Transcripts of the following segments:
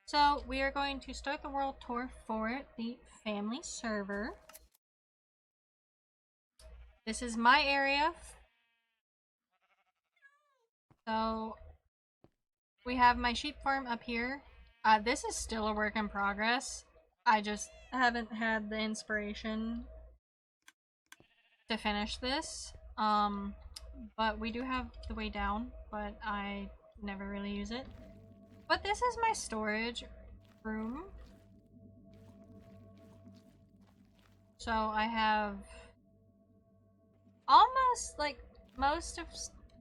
So we are going to start the world tour for the family server. This is my area. So we have my sheep farm up here. This is still a work in progress. I just haven't had the inspiration to finish this. But we do have the way down, but I never really use it. But this is my storage room. So I have almost like most of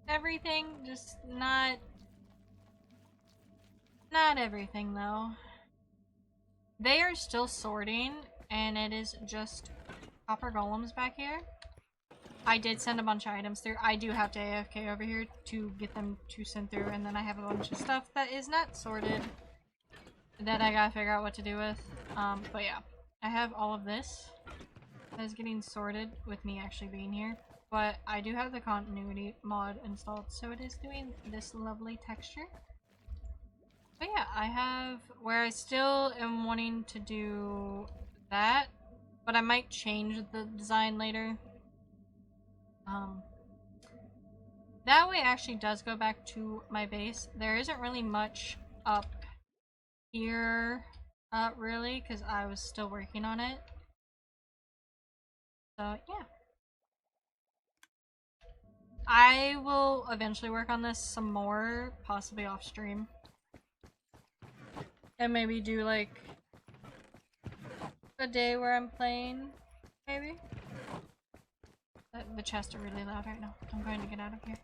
everything, just not everything though. They are still sorting, and it is just copper golems back here. I did send a bunch of items through. I do have to AFK over here to get them to send through, and then I have a bunch of stuff that is not sorted that I gotta figure out what to do with. But yeah, I have all of this that is getting sorted with me actually being here. But I do have the continuity mod installed, so it is doing this lovely texture. But yeah, I have where I still am wanting to do that, but I might change the design later. That way actually does go back to my base. There isn't really much up here, really, because I was still working on it. So yeah. I will eventually work on this some more, possibly off stream. And maybe do like a day where I'm playing, maybe. The chests are really loud right now. I'm going to get out of here.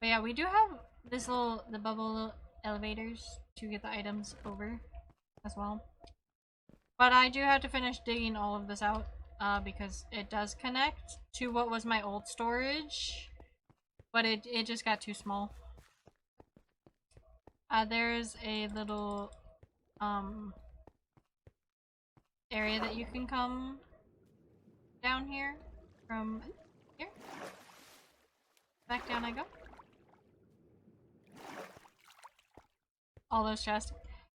But yeah, we do have this the bubble elevators to get the items over as well. But I do have to finish digging all of this out because it does connect to what was my old storage. But it just got too small. There's a little area that you can come down here from here. Back down I go. All those chests.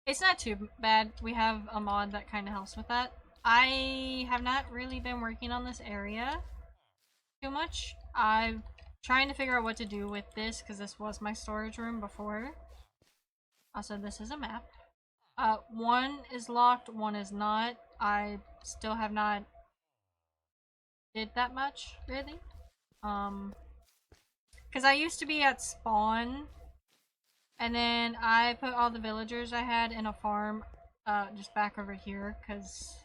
It's not too bad. We have a mod that kind of helps with that. I have not really been working on this area too much. I'm trying to figure out what to do with this because this was my storage room before. Also, this is a map. One is locked, one is not. I still have not did that much, really. Because I used to be at spawn, and then I put all the villagers I had in a farm, just back over here, because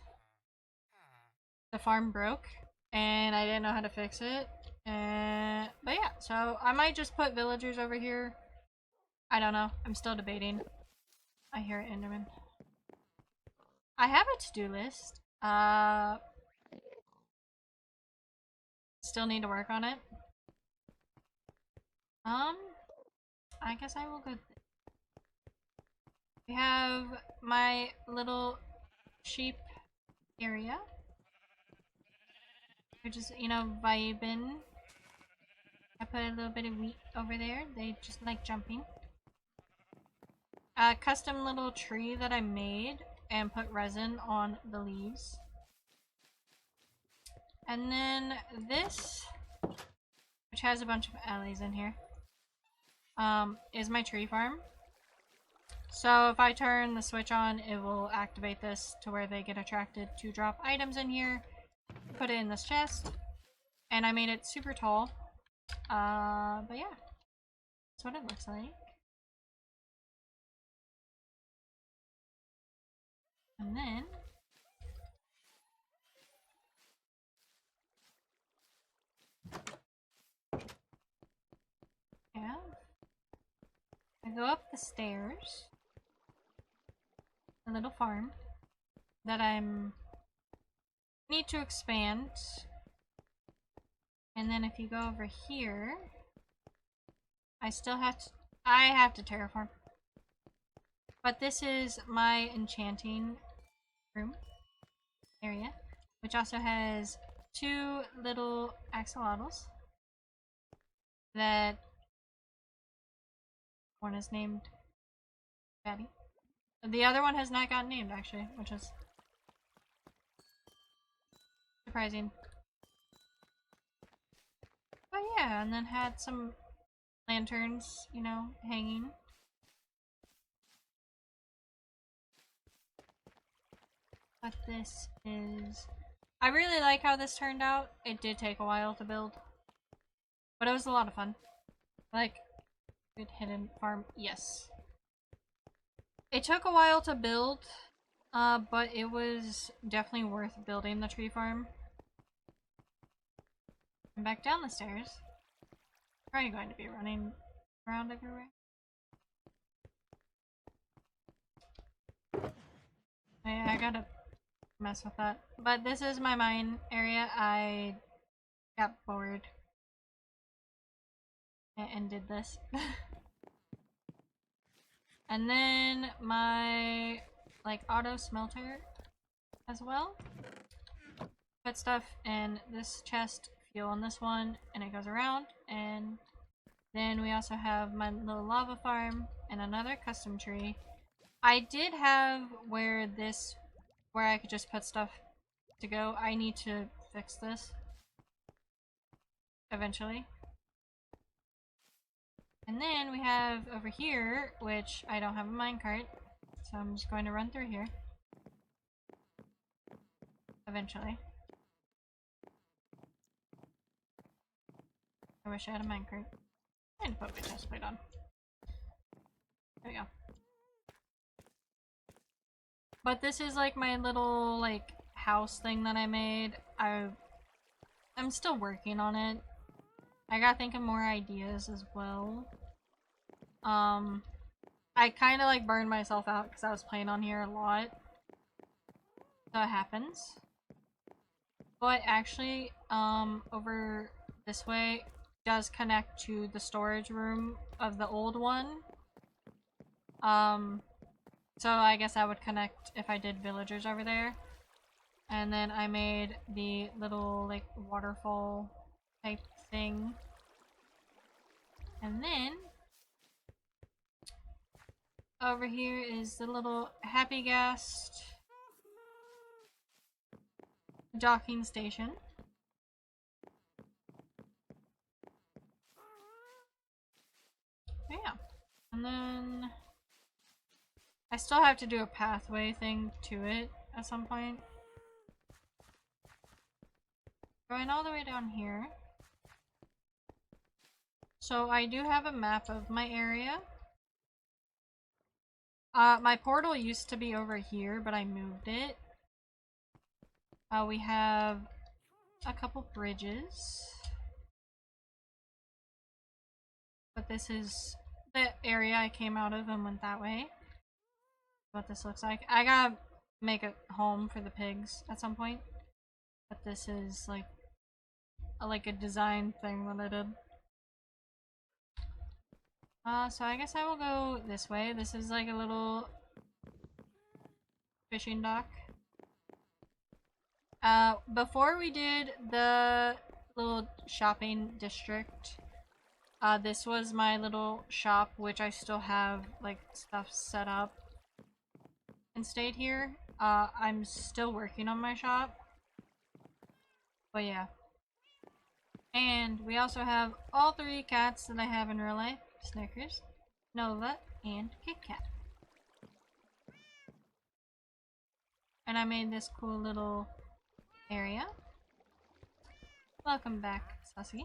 the farm broke, and I didn't know how to fix it. But yeah, so I might just put villagers over here. I don't know. I'm still debating. I hear Enderman. I have a to-do list. Still need to work on it. I guess I will go. We have my little sheep area, which is, you know, vibing. I put a little bit of wheat over there. They just like jumping. A custom little tree that I made and put resin on the leaves. And then this, which has a bunch of alleys in here, is my tree farm. So if I turn the switch on, it will activate this to where they get attracted to drop items in here. Put it in this chest. And I made it super tall. But yeah. That's what it looks like. And then yeah, I go up the stairs. A little farm that I'm need to expand. And then if you go over here, I have to terraform. But this is my enchanting room area, which also has two little axolotls that one is named Patty The other one has not gotten named, actually, which is surprising. But yeah, and then had some lanterns, you know, hanging. But this is... I really like how this turned out. It did take a while to build. But it was a lot of fun. Like, good hidden farm. Yes. It took a while to build, but it was definitely worth building the tree farm. And back down the stairs. Probably going to be running around everywhere. Yeah, I gotta mess with that. But this is my mine area. I got bored and did this. And then my like auto smelter as well. Put stuff in this chest, fuel in this one, and it goes around. And then we also have my little lava farm and another custom tree. I did have where I could just put stuff to go. I need to fix this eventually. And then we have over here, which I don't have a minecart, so I'm just going to run through here eventually. I wish I had a minecart. And put my chest plate on. There we go. But this is like my little like house thing that I made. I'm still working on it. I gotta think of more ideas as well. I kind of like burned myself out because I was playing on here a lot. So it happens. But actually, over this way does connect to the storage room of the old one. So I guess I would connect if I did villagers over there. And then I made the little like waterfall type thing. And then over here is the little Happy Guest docking station. Yeah. And then I still have to do a pathway thing to it at some point. Going all the way down here. So I do have a map of my area. My portal used to be over here, but I moved it. We have a couple bridges. But this is the area I came out of and went that way. What this looks like. I gotta make a home for the pigs at some point. But this is like a design thing that I did. So I guess I will go this way. This is like a little fishing dock. Before we did the little shopping district, this was my little shop, which I still have like stuff set up and stayed here. I'm still working on my shop. But yeah. And we also have all three cats that I have in real life. Snickers, Nova, and Kit Kat. And I made this cool little area. Welcome back, Sussy.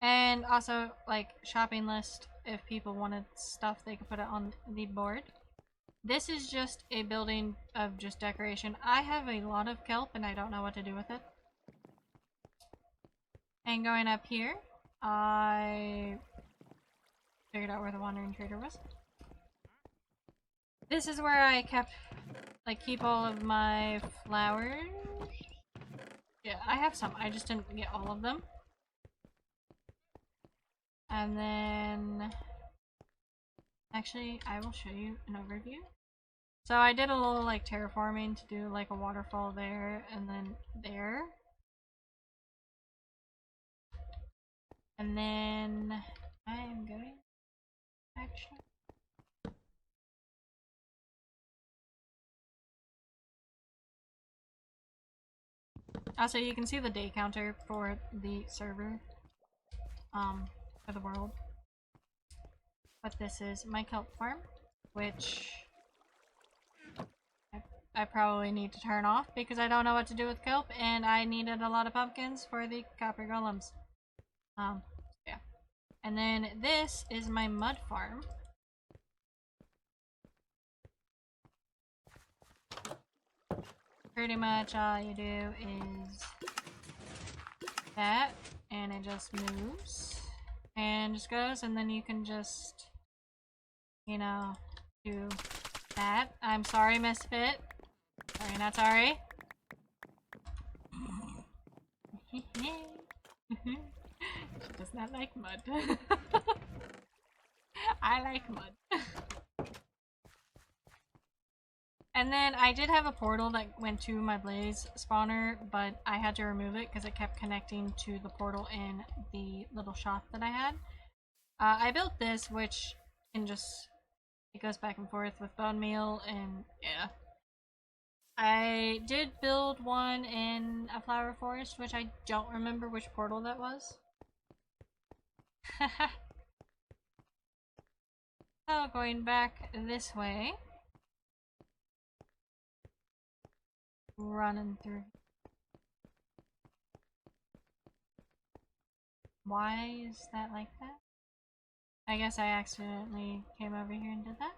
And also, like, shopping list. If people wanted stuff, they could put it on the board. This is just a building of just decoration. I have a lot of kelp and I don't know what to do with it. And going up here, I figured out where the wandering trader was. This is where I keep all of my flowers. Yeah, I have some. I just didn't get all of them. And then... Actually, I will show you an overview. So I did a little, like, terraforming to do, like, a waterfall there, and then there. And then... I am going actually. Also, you can see the day counter for the server, for the world. But this is my kelp farm, which I probably need to turn off because I don't know what to do with kelp, and I needed a lot of pumpkins for the copper golems. Yeah. And then this is my mud farm. Pretty much all you do is that, and it just moves and just goes, and then you can just, you know, do that. I'm sorry, Misfit. Sorry, not sorry. She does not like mud. I like mud. And then I did have a portal that went to my blaze spawner, but I had to remove it because it kept connecting to the portal in the little shop that I had. I built this, which can just, it goes back and forth with bone meal, and yeah. I did build one in a flower forest, which I don't remember which portal that was. So, going back this way. Running through. Why is that like that? I guess I accidentally came over here and did that.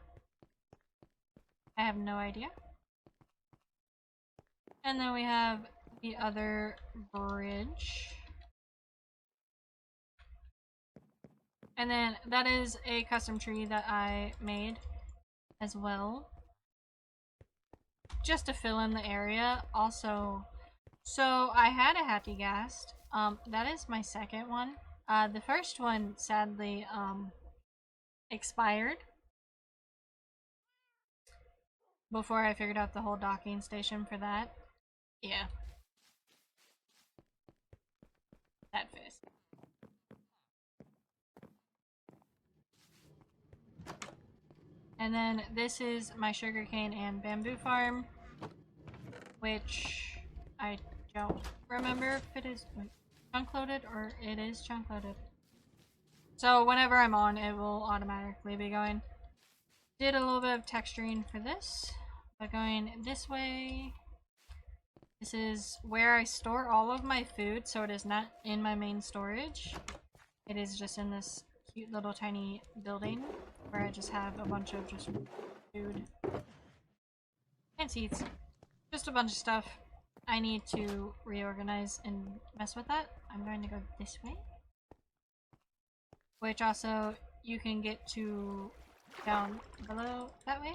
I have no idea. And then we have the other bridge. And then that is a custom tree that I made as well. Just to fill in the area. Also, so I had a happy ghast. That is my second one. The first one sadly expired before I figured out the whole docking station for that. Yeah. That fist. And then this is my sugarcane and bamboo farm, which I don't remember if it is chunk loaded or it is chunk loaded. So whenever I'm on, it will automatically be going. Did a little bit of texturing for this, but going this way. This is where I store all of my food, so it is not in my main storage. It is just in this cute little tiny building where I just have a bunch of just food and seeds. Just a bunch of stuff. I need to reorganize and mess with that. I'm going to go this way. Which also you can get to down below that way.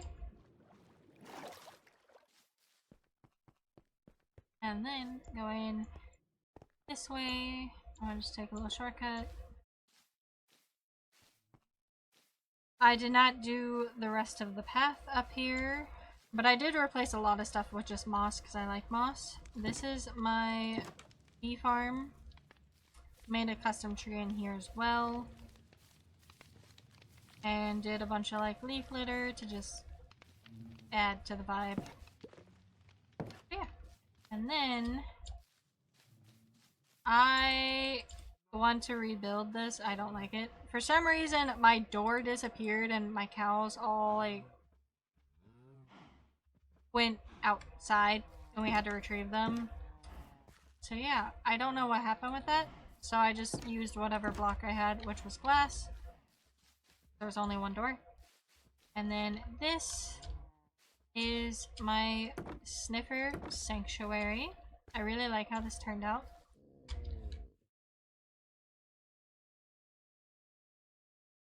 And then going this way. I'm going to just take a little shortcut. I did not do the rest of the path up here, but I did replace a lot of stuff with just moss because I like moss. This is my bee farm. Made a custom tree in here as well. And did a bunch of like leaf litter to just add to the vibe. Yeah. And then I want to rebuild this. I don't like it. For some reason, my door disappeared and my cows all like went outside and we had to retrieve them. So yeah, I don't know what happened with that. So I just used whatever block I had, which was glass. There was only one door. And then this is my sniffer sanctuary. I really like how this turned out.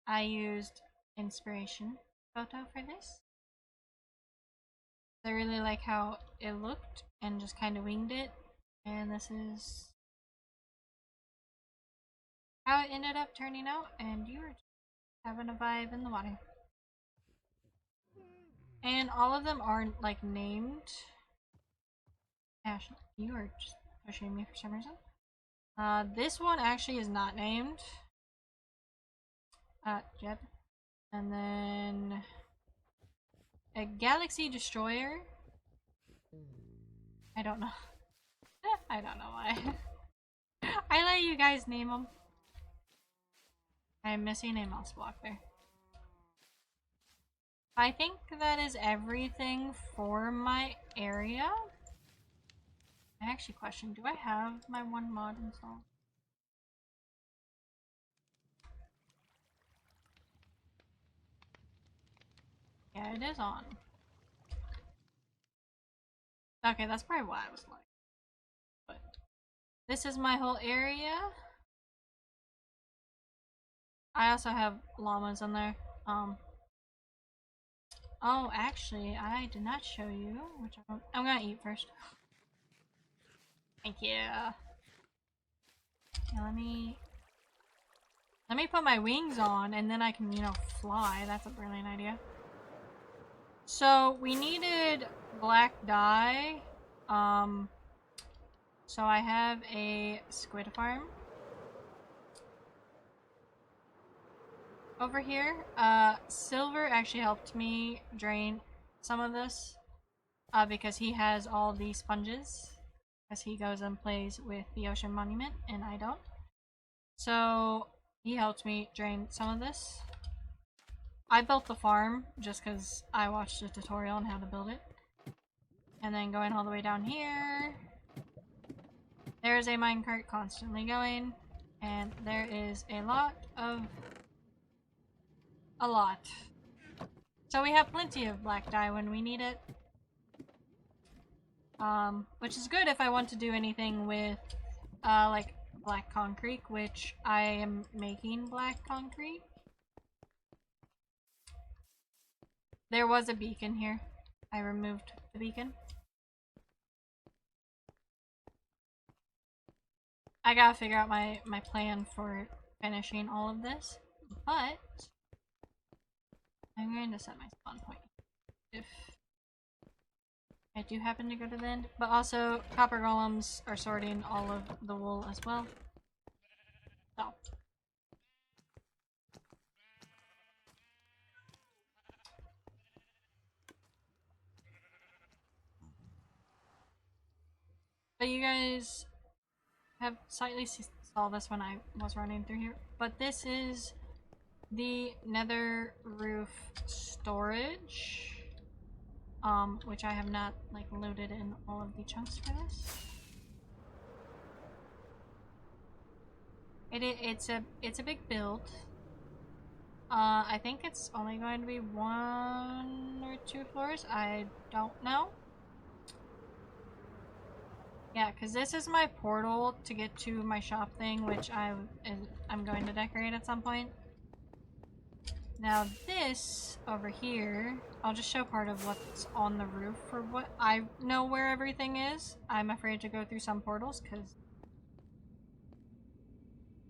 I used inspiration photo for this. I really like how it looked and just kind of winged it. And this is how it ended up turning out, and you were just having a vibe in the water. And all of them aren't like named. Ashley, you are just pushing me for some reason. This one actually is not named. Jeb. And then a galaxy destroyer. I don't know. I don't know why. I let you guys name them. I'm missing a mouse block there. I think that is everything for my area. I actually question, do I have my one mod installed? Yeah, it is on. Okay, that's probably what I was like. But this is my whole area. I also have llamas in there. Oh, actually, I did not show you, which I'm gonna eat first. Thank you. Yeah, let me put my wings on, and then I can, you know, fly. That's a brilliant idea. So we needed black dye. So I have a squid farm over here. Silver actually helped me drain some of this because he has all these sponges, because he goes and plays with the ocean monument and I don't. So he helped me drain some of this. I built the farm just because I watched a tutorial on how to build it. And then going all the way down here, there's a minecart constantly going, and there is a lot. So we have plenty of black dye when we need it. Which is good if I want to do anything with, like black concrete, which I am making black concrete. There was a beacon here. I removed the beacon. I gotta figure out my plan for finishing all of this, but I'm going to set my spawn point if I do happen to go to the end. But also, copper golems are sorting all of the wool as well. So. But you guys have slightly saw this when I was running through here. But this is the Nether Roof storage. Which I have not like loaded in all of the chunks for this. It's a big build. I think it's only going to be 1 or 2 floors. I don't know. Yeah, because this is my portal to get to my shop thing, which I'm going to decorate at some point. Now this over here, I'll just show part of what's on the roof for what I know where everything is. I'm afraid to go through some portals because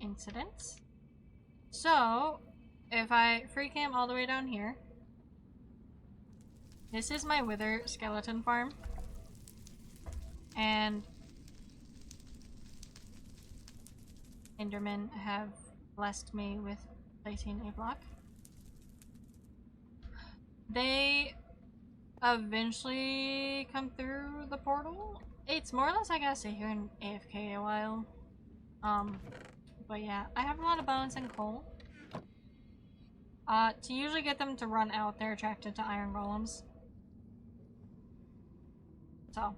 incidents. So if I free cam all the way down here, this is my wither skeleton farm, and Endermen have blessed me with placing a block. They eventually come through the portal. It's more or less I gotta stay here in AFK a while. But yeah, I have a lot of bones and coal. To usually get them to run out, they're attracted to iron golems. So,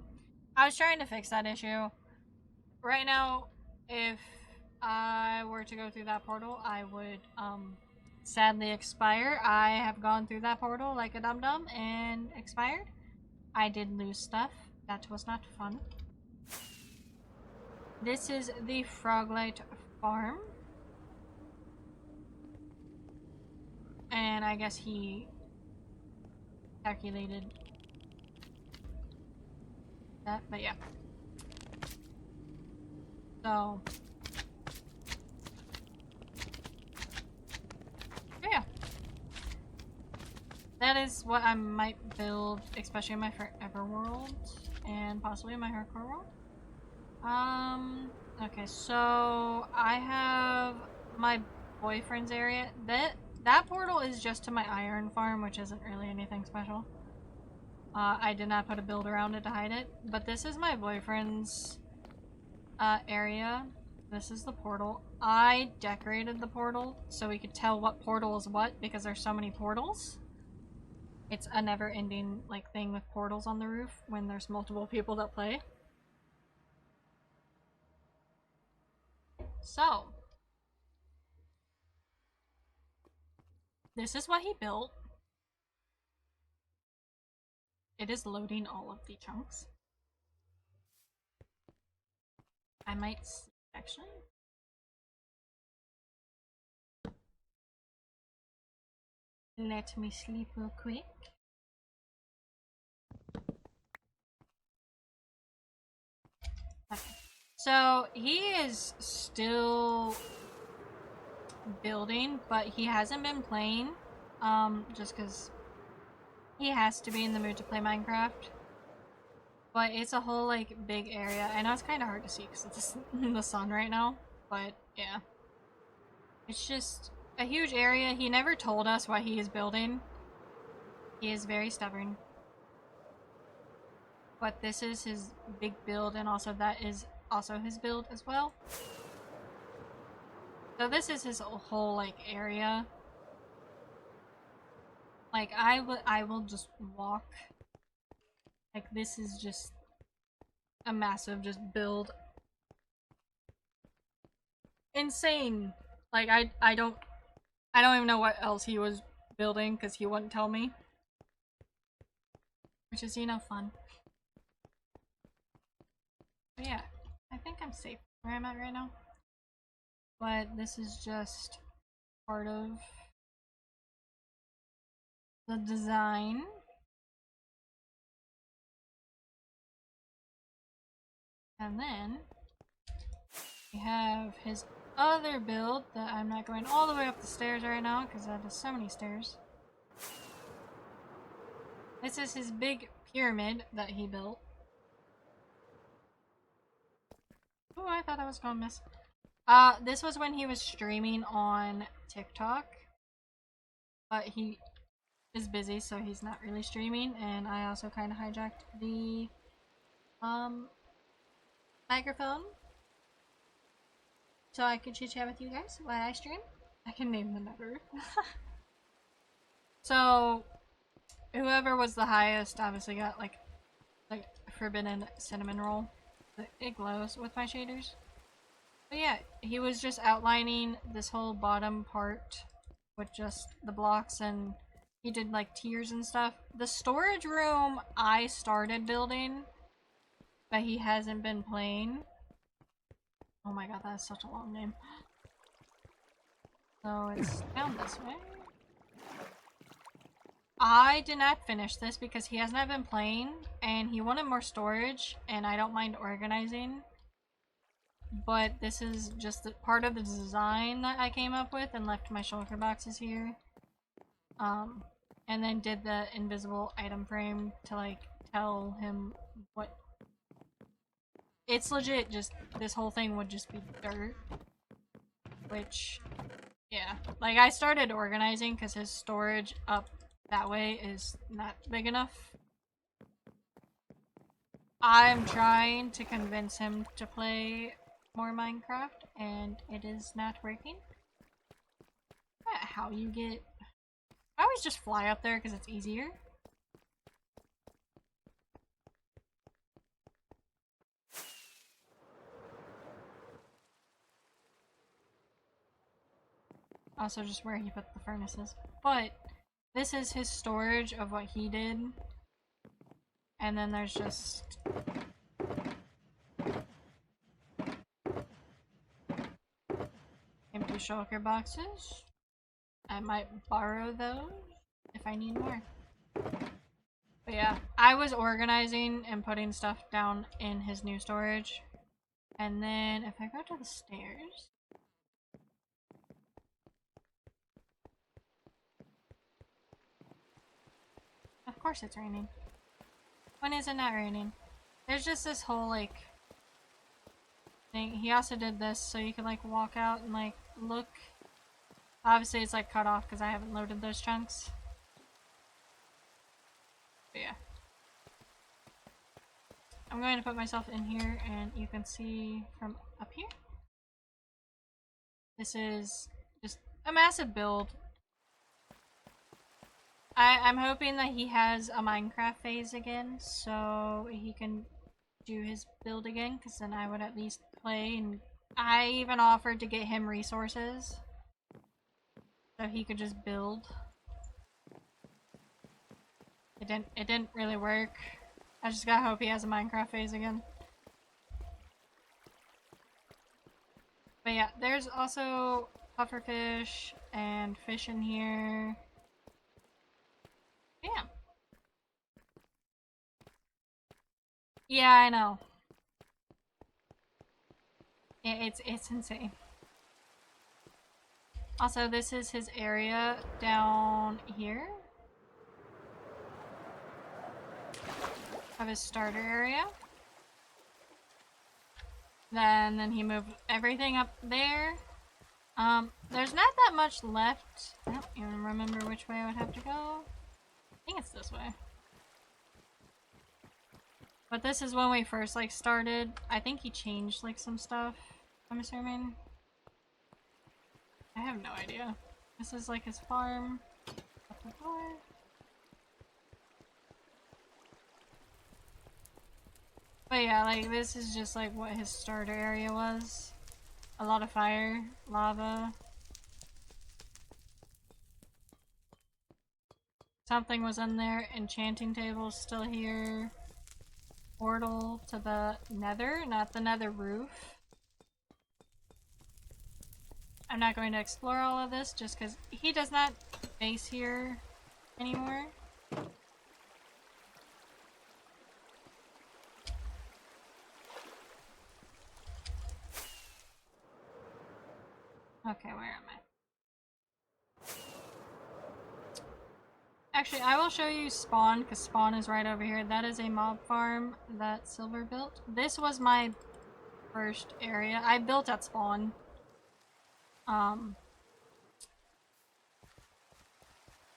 I was trying to fix that issue. Right now, if I were to go through that portal, I would, sadly expire. I have gone through that portal like a dum-dum and expired. I did lose stuff. That was not fun. This is the Froglight farm. And I guess he calculated that, but yeah. So, yeah. That is what I might build, especially in my Forever world, and possibly my Hardcore world. Okay, so I have my boyfriend's area. That portal is just to my iron farm, which isn't really anything special. I did not put a build around it to hide it, but this is my boyfriend's area. This is the portal. I decorated the portal so we could tell what portal is what because there's so many portals. It's a never-ending like thing with portals on the roof when there's multiple people that play. So, this is what he built. It is loading all of the chunks. I might actually. Let me sleep real quick. Okay. So he is still building, but he hasn't been playing. Just because he has to be in the mood to play Minecraft. But it's a whole like big area. I know it's kind of hard to see because it's in the sun right now. But yeah, it's just a huge area. He never told us what he is building. He is very stubborn. But this is his big build, and also that is also his build as well. So this is his whole like area. Like I will just walk. Like this is just a massive just build. Insane. Like I don't even know what else he was building because he wouldn't tell me. Which is, you know, fun. But yeah, I think I'm safe where I'm at right now. But this is just part of the design. And then we have his other build that I'm not going all the way up the stairs right now because that is so many stairs. This is his big pyramid that he built. Oh, I thought I was gonna miss. This was when he was streaming on TikTok. But he is busy, so he's not really streaming, and I also kind of hijacked the microphone so I could chit chat with you guys while I stream. I can name the Nether Roof. So whoever was the highest obviously got like forbidden cinnamon roll. It glows with my shaders. But yeah, he was just outlining this whole bottom part with just the blocks, and he did like tiers and stuff. The storage room I started building, but he hasn't been playing. Oh my god, that is such a long name. So it's down this way. I did not finish this because he hasn't been playing and he wanted more storage, and I don't mind organizing. But this is just part of the design that I came up with and left my shulker boxes here. And then did the invisible item frame to like tell him what. It's legit just, this whole thing would just be dirt. Which, yeah. Like I started organizing because his storage up that way is not big enough. I'm trying to convince him to play more Minecraft, and it is not working. How you get... I always just fly up there because it's easier. Also just where he put the furnaces. But this is his storage of what he did. And then there's just... empty shulker boxes. I might borrow those if I need more. But yeah, I was organizing and putting stuff down in his new storage. And then if I go to the stairs... Of course it's raining. When is it not raining? There's just this whole like thing. He also did this so you can like walk out and like look Obviously it's like cut off because I haven't loaded those chunks. But yeah. I'm going to put myself in here and you can see from up here. This is just a massive build. I'm hoping that he has a Minecraft phase again so he can do his build again, because then I would at least play, and I even offered to get him resources so he could just build. It didn't really work. I just gotta hope he has a Minecraft phase again. But yeah, there's also pufferfish and fish in here. Yeah. Yeah, I know. It's insane. Also, this is his area down here. Of his starter area. Then he moved everything up there. There's not that much left. I don't even remember which way I would have to go. I think it's this way. But this is when we first like started. I think he changed like some stuff, I'm assuming. I have no idea. This is like his farm. Up the door. But yeah, like this is just like what his starter area was. A lot of fire, lava. Something was in there. Enchanting table still here. Portal to the Nether, not the Nether Roof. I'm not going to explore all of this just because he does not base here anymore. Okay, where am I? Actually, I will show you spawn because spawn is right over here. That is a mob farm that Silver built. This was my first area. I built at spawn.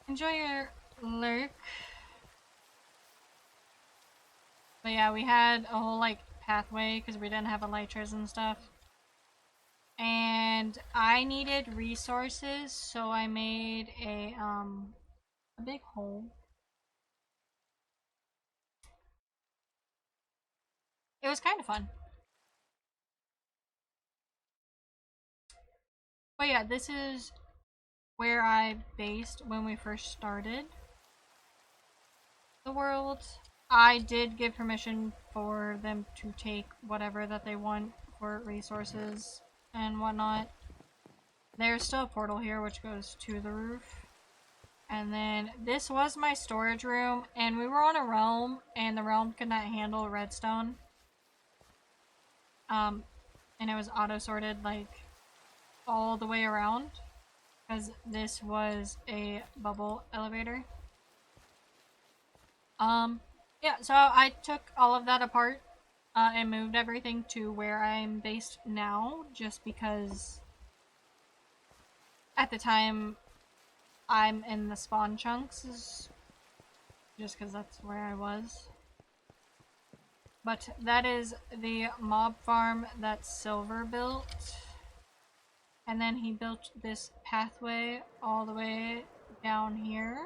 Enjoy your lurk. But yeah, we had a whole like pathway because we didn't have elytras and stuff. And I needed resources, so I made a big hole. It was kind of fun. But yeah, this is where I based when we first started the world. I did give permission for them to take whatever that they want for resources and whatnot. There's still a portal here which goes to the roof. And then this was my storage room, and we were on a realm, and the realm could not handle redstone. And it was auto-sorted like all the way around, because this was a bubble elevator. Yeah, so I took all of that apart and moved everything to where I'm based now, just because at the time I'm in the spawn chunks, just because that's where I was. But that is the mob farm that Silver built. And then he built this pathway all the way down here.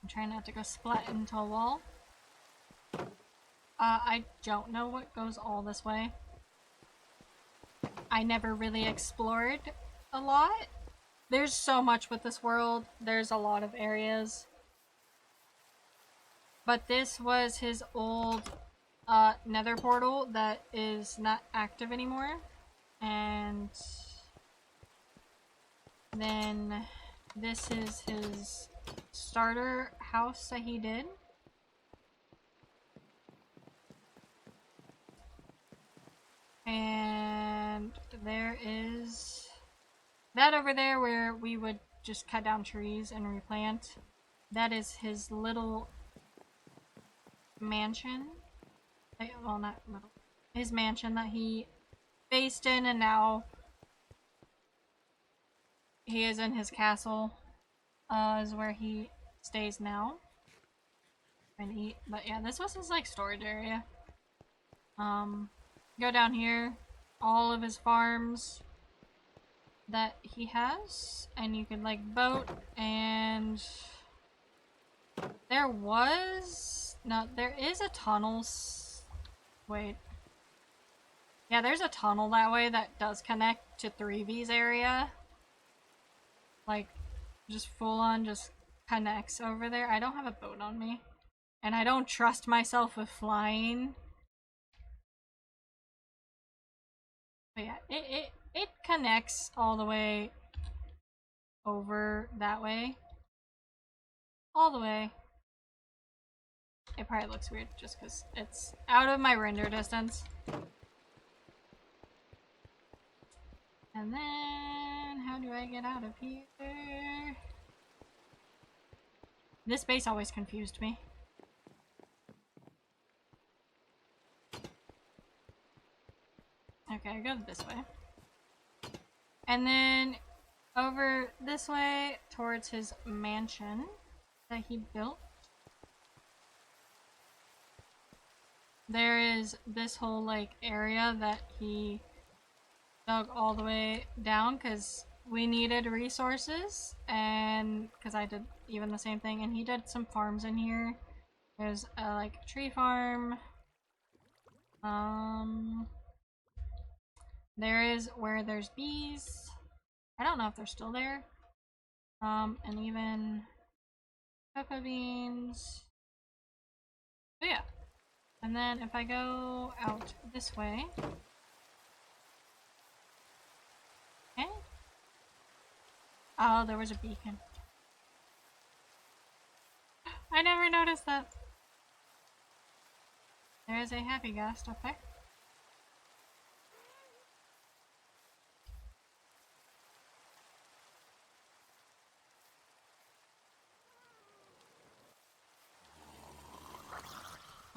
I'm trying not to go splat into a wall. I don't know what goes all this way. I never really explored a lot. There's so much with this world. There's a lot of areas. But this was his old nether portal that is not active anymore. And then this is his starter house that he did. And there is that over there where we would just cut down trees and replant. That is his little mansion. Well, not little. his mansion that he based in, and now he is in his castle. Is where he stays now and eat. But yeah, this was his like storage area. Go down here, all of his farms that he has, and you could like boat, and there is a tunnel. Wait. Yeah, there's a tunnel that way that does connect to 3V's area. Like, just full on just connects over there. I don't have a boat on me. And I don't trust myself with flying. But yeah, it connects all the way over that way. All the way. It probably looks weird just because it's out of my render distance. And then, how do I get out of here? This base always confused me. Okay, I go this way. And then over this way towards his mansion that he built. There is this whole like area that he dug all the way down because we needed resources, and because I did even the same thing, and he did some farms in here. There's a like tree farm. There is where there's bees. I don't know if they're still there. And even cocoa beans. But yeah. And then if I go out this way. Okay. Oh, there was a beacon. I never noticed that. There is a happy ghost up there.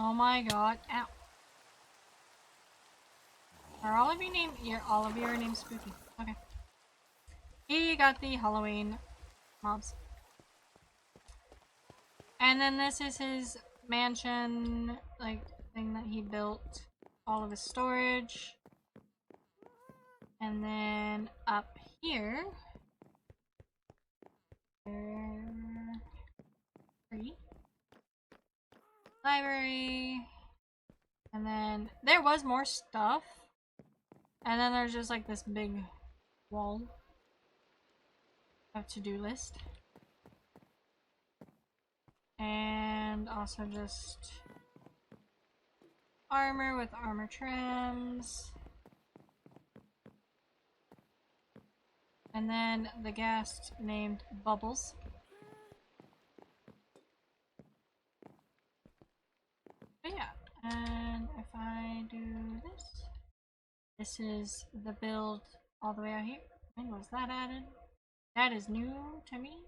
Oh my god. Ow. Are all of you named? All of you are named Spooky. Okay. He got the Halloween mobs. And then this is his mansion, like, thing that he built. All of his storage. And then up here, library, and then there was more stuff, and then there's just like this big wall of to-do list, and also just armor with armor trims. And then the guest named Bubbles. But yeah, and if I do this is the build all the way out here. When was that added? That is new to me.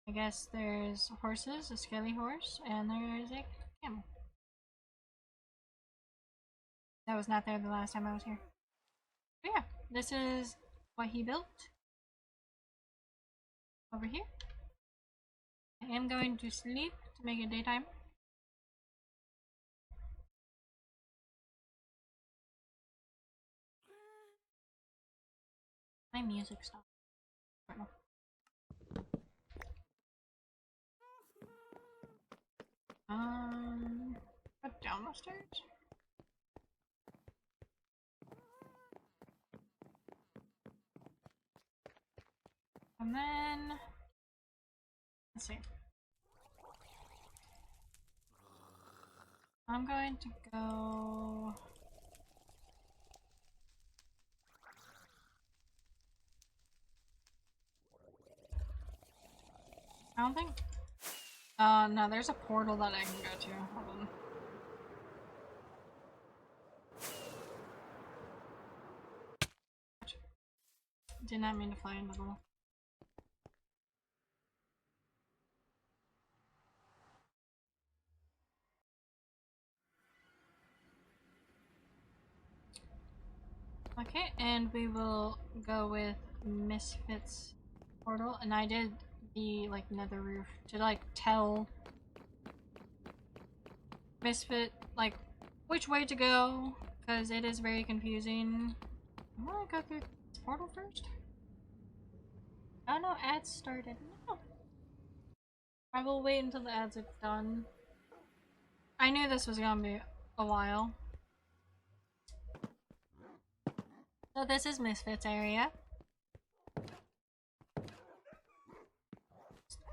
I guess there's horses, a Skelly horse, and there's a camel. That was not there the last time I was here. But yeah, this is what he built over here. I am going to sleep to make it daytime. My music stopped. Up down the stairs. And then let's see. I'm going to go. I don't think. No, there's a portal that I can go to. Hold on. Did not mean to fly into the wall. Okay, and we will go with Misfits portal, and I did the like Nether Roof to like tell Misfit like which way to go, because it is very confusing. I'm gonna go through this portal first. Oh no, ads started. No. I will wait until the ads are done. I knew this was gonna be a while. So this is Misfits area.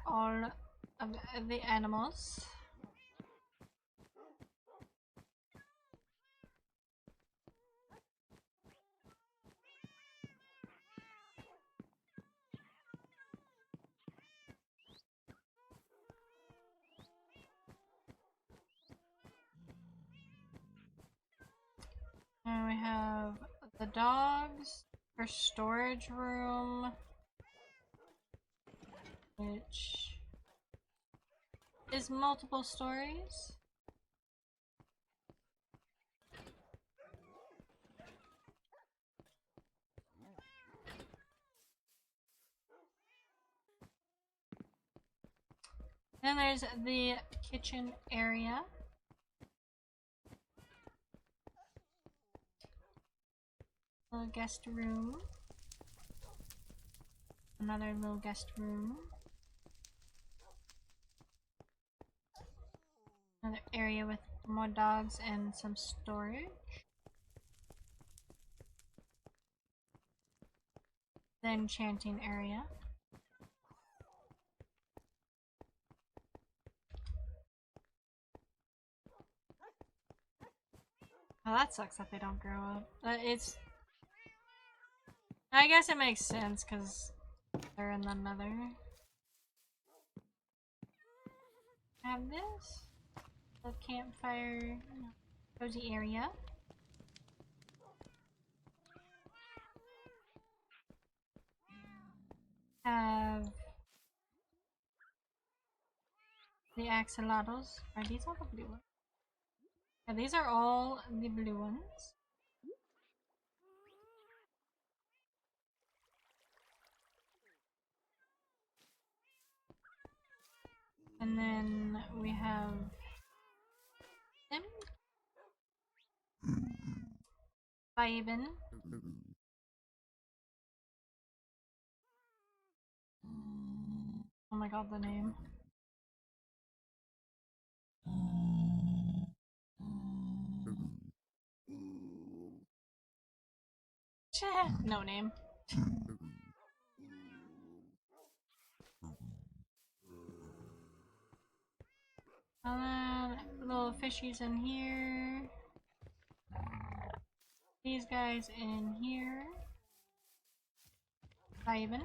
All of the animals. And we have the dogs for storage room, which is multiple stories. Then there's the kitchen area. Little guest room. Another little guest room. Another area with more dogs and some storage. The enchanting area. Oh, that sucks that they don't grow up. It's... I guess it makes sense because they're in the Nether. Have this. The campfire, cozy area. Have the axolotls. Are these all the blue ones? Yeah, these are all the blue ones. And then we have them. Vibin. Oh my god, the name. No name. And then little fishies in here. These guys in here. Vibin.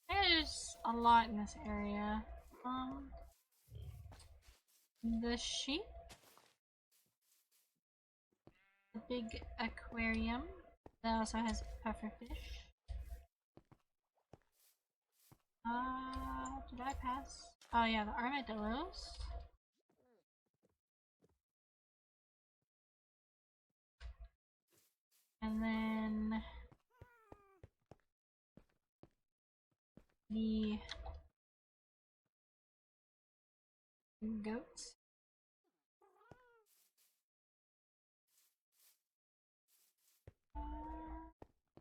There's a lot in this area. The sheep. The big aquarium that also has pufferfish. Did I pass? Oh yeah, the armadillos. And then the goats.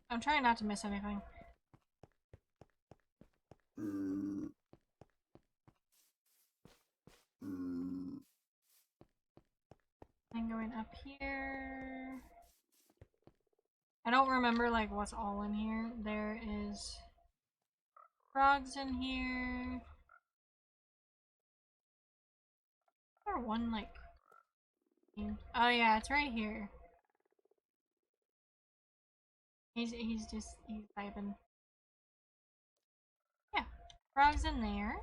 I'm trying not to miss anything. And going up here. I don't remember like what's all in here. There is frogs in here. Or one like... Oh yeah, it's right here. He's vibing. Yeah, frogs in there.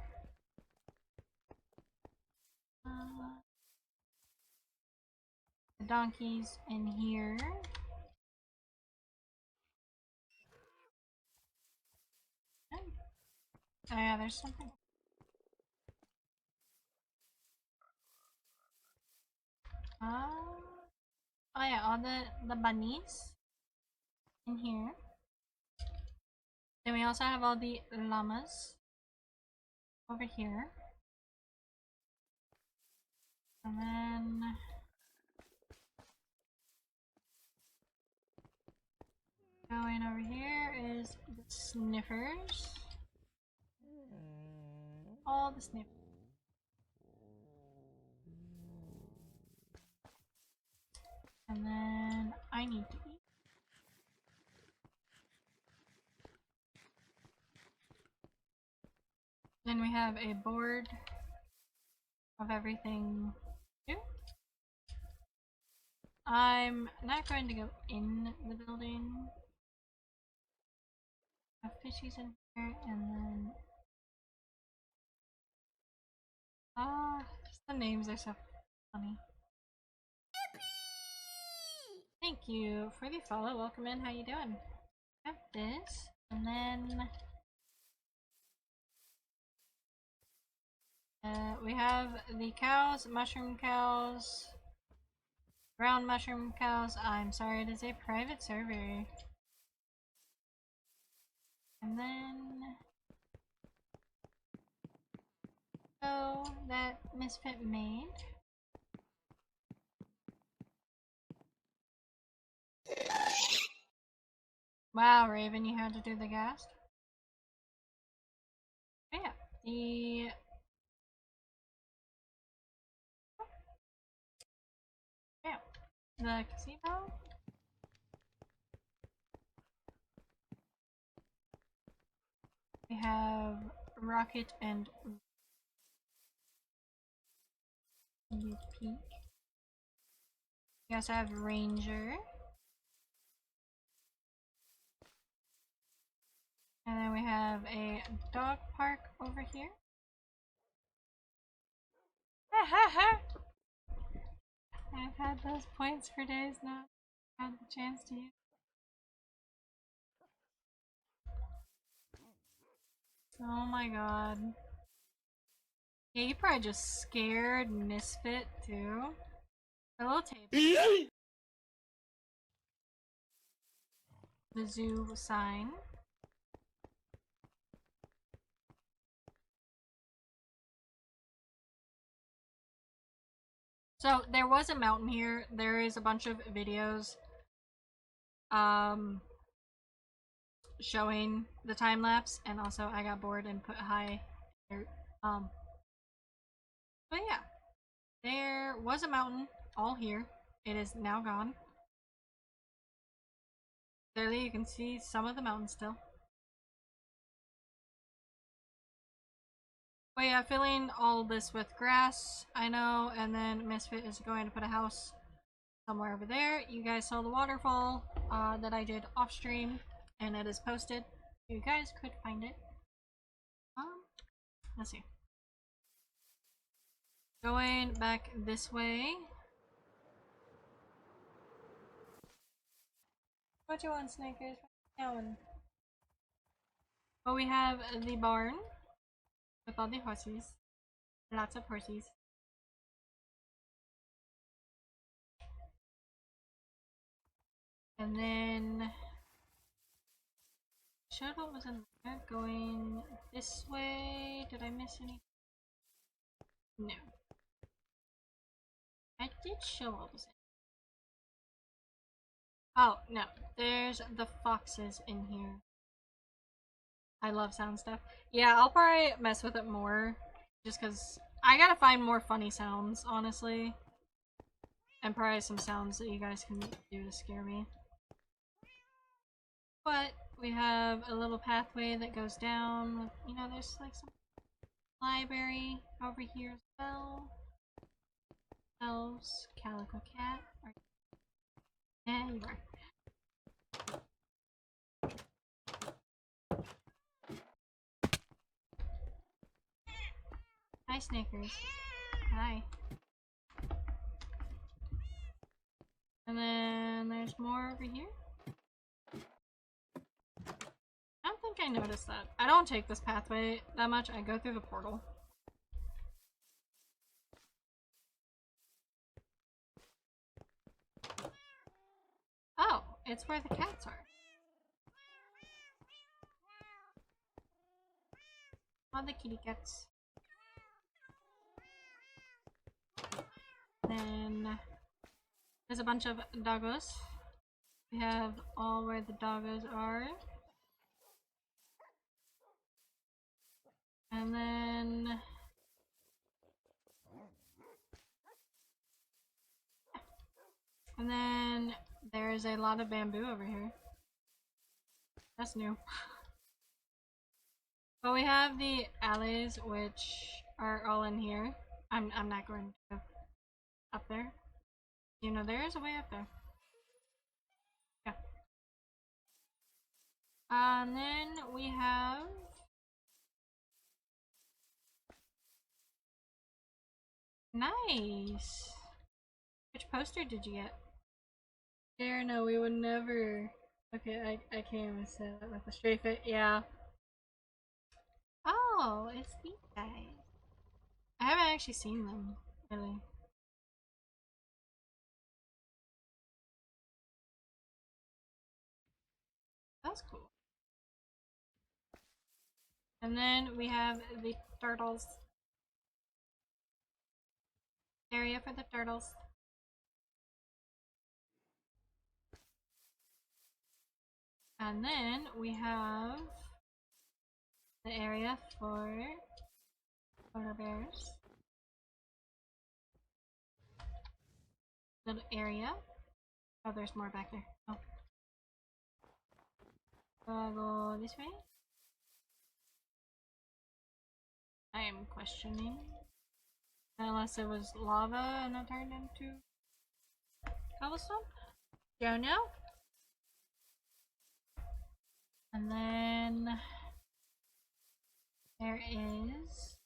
The donkeys in here. Oh yeah, there's something. Oh yeah, all the bunnies. in here. Then we also have all the llamas over here. And then going over here is the sniffers. All the sniffers. And then I need to eat. Then we have a board of everything too. I'm not going to go in the building. I have fishies in here, and then just the names are so funny. Thank you for the follow. Welcome in. How you doing? I have this, and then we have the cows, mushroom cows, brown mushroom cows. I'm sorry, it is a private server. And then that Misfit made. Wow, Raven, you had to do the ghast. Oh, yeah, the gazebo. We have Rocket and Peak. We also have Ranger. And then we have a dog park over here. I've had those points for days now. Had the chance to use. Oh my god. Yeah, you probably just scared Misfit too. A little tape. The zoo sign. So there was a mountain here. There is a bunch of videos showing the time lapse, and also I got bored and put high dirt. But yeah, there was a mountain all here. It is now gone. Clearly you can see some of the mountain still. But yeah, filling all this with grass, I know, and then Misfit is going to put a house somewhere over there. You guys saw the waterfall that I did off stream, and it is posted. You guys could find it. Let's see. Going back this way. What you want, Snakers? Oh, we have the barn with all the horses. Lots of horses. And then shuttle was in there going this way. Did I miss any? No. I did show what was in. Oh, no. There's the foxes in here. I love sound stuff. Yeah, I'll probably mess with it more. Just because I gotta find more funny sounds, honestly. And probably some sounds that you guys can do to scare me. But we have a little pathway that goes down. You know, there's like some library over here as well. Elves, Calico Cat. Yeah, you are. Hi, Snickers. Hi. And then there's more over here. I don't think I noticed that. I don't take this pathway that much. I go through the portal. Oh, it's where the cats are. All the kitty cats. Then there's a bunch of doggos. We have all where the doggos are. And then there's a lot of bamboo over here. That's new. But we have the alleys, which are all in here. I'm not going to go up there. You know, there is a way up there. Yeah. And then we have nice. Which poster did you get? There, no, we would never. Okay, I can't even say that with a straight face. Yeah. Oh, it's these guys. I haven't actually seen them, really. That's cool. And then we have the turtles. Area for the turtles. And then we have the area for polar bears. Little area. Oh, there's more back there. Oh. So I'll go this way. I am questioning. Unless it was lava and it turned into cobblestone? Don't know. And then there is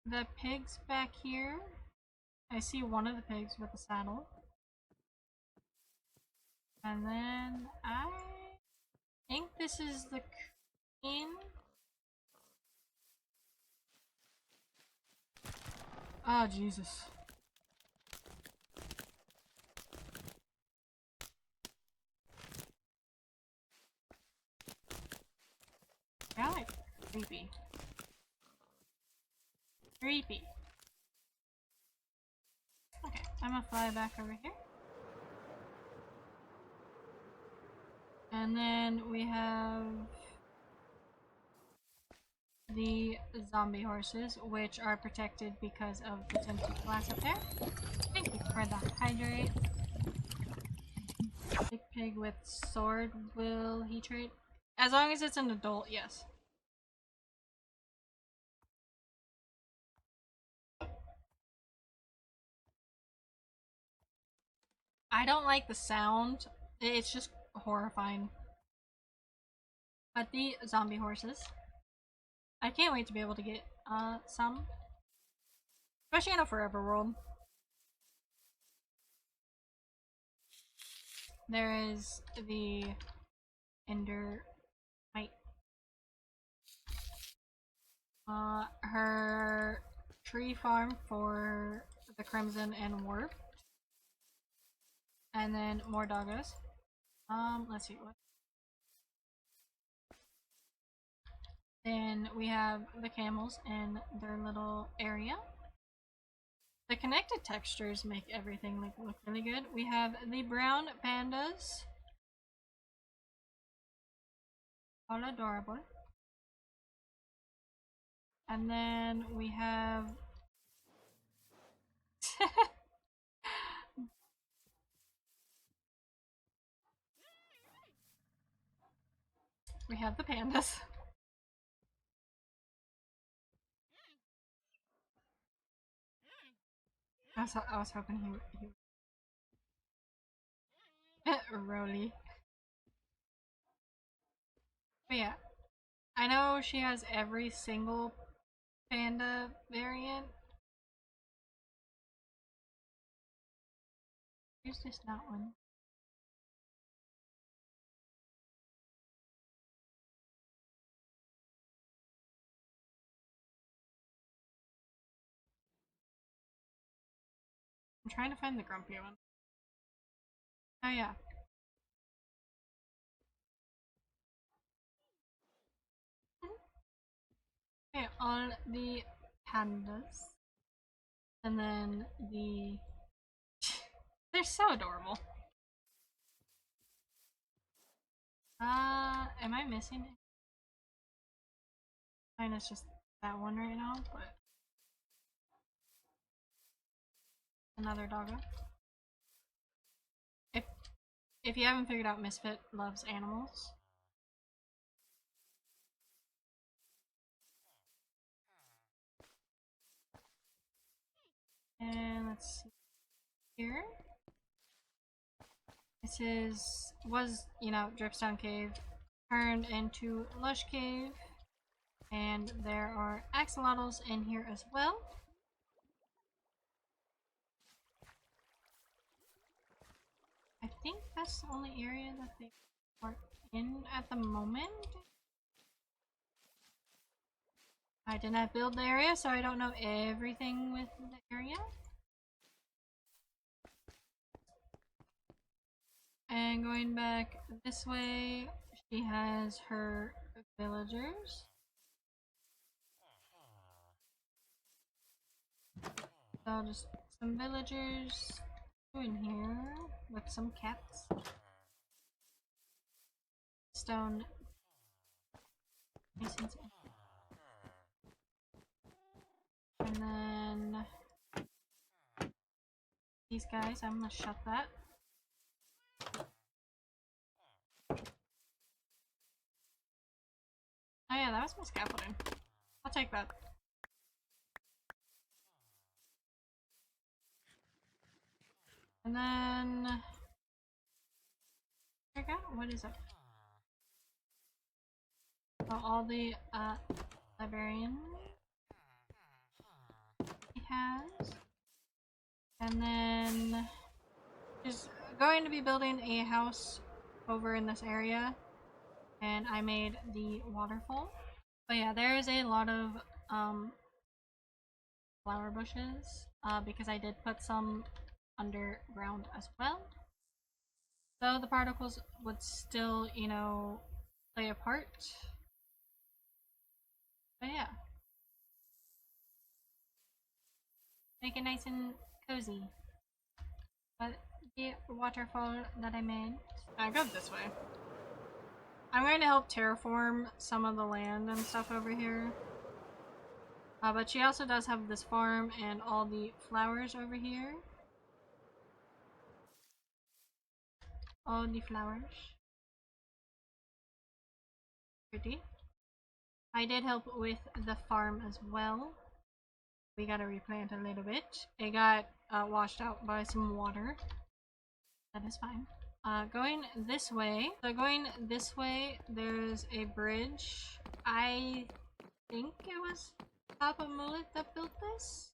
the pigs back here. I see one of the pigs with a saddle. And then I think this is the queen. Oh, Jesus. They're like creepy. Creepy. Okay, I'm gonna fly back over here. And then we have the zombie horses, which are protected because of the tinted glass up there. Thank you for the hydrate. Big pig with sword, will he trade? As long as it's an adult, yes. I don't like the sound. It's just horrifying. But the zombie horses. I can't wait to be able to get some. Especially in a forever world. There is the Ender Mite. Her tree farm for the Crimson and Warp. And then more doggos. Let's see what. Then we have the camels and their little area. The connected textures make everything look really good. We have the brown pandas. All adorable. And then we have we have the pandas. I was hoping he Roly. But yeah, I know she has every single panda variant. Here's just that one. I'm trying to find the grumpy one. Oh yeah. all the pandas. And then the... They're so adorable. Am I missing it? Mine is just that one right now, but... Another doggo. If you haven't figured out, Misfit loves animals. And let's see here. This was, you know, Dripstone Cave turned into Lush Cave. And there are axolotls in here as well. I think that's the only area that they are in at the moment. I did not build the area, so I don't know everything with the area. And going back this way, she has her villagers. So just some villagers in here with some cats. Stone masons. And then these guys, I'm gonna shut that. Oh yeah, that was my scaffolding. I'll take that. And then... what is it? So all the librarian he has. And then she's going to be building a house over in this area. And I made the waterfall. But yeah, there is a lot of flower bushes because I did put some underground as well. So the particles would still, you know, play a part. But yeah. Make it nice and cozy. But the waterfall that I made. I go this way. I'm going to help terraform some of the land and stuff over here. But she also does have this farm and all the flowers over here. All the flowers. Pretty. I did help with the farm as well. We gotta replant a little bit. It got washed out by some water. That is fine. Going this way. So going this way, there's a bridge. I think it was ThePapaMullet that built this.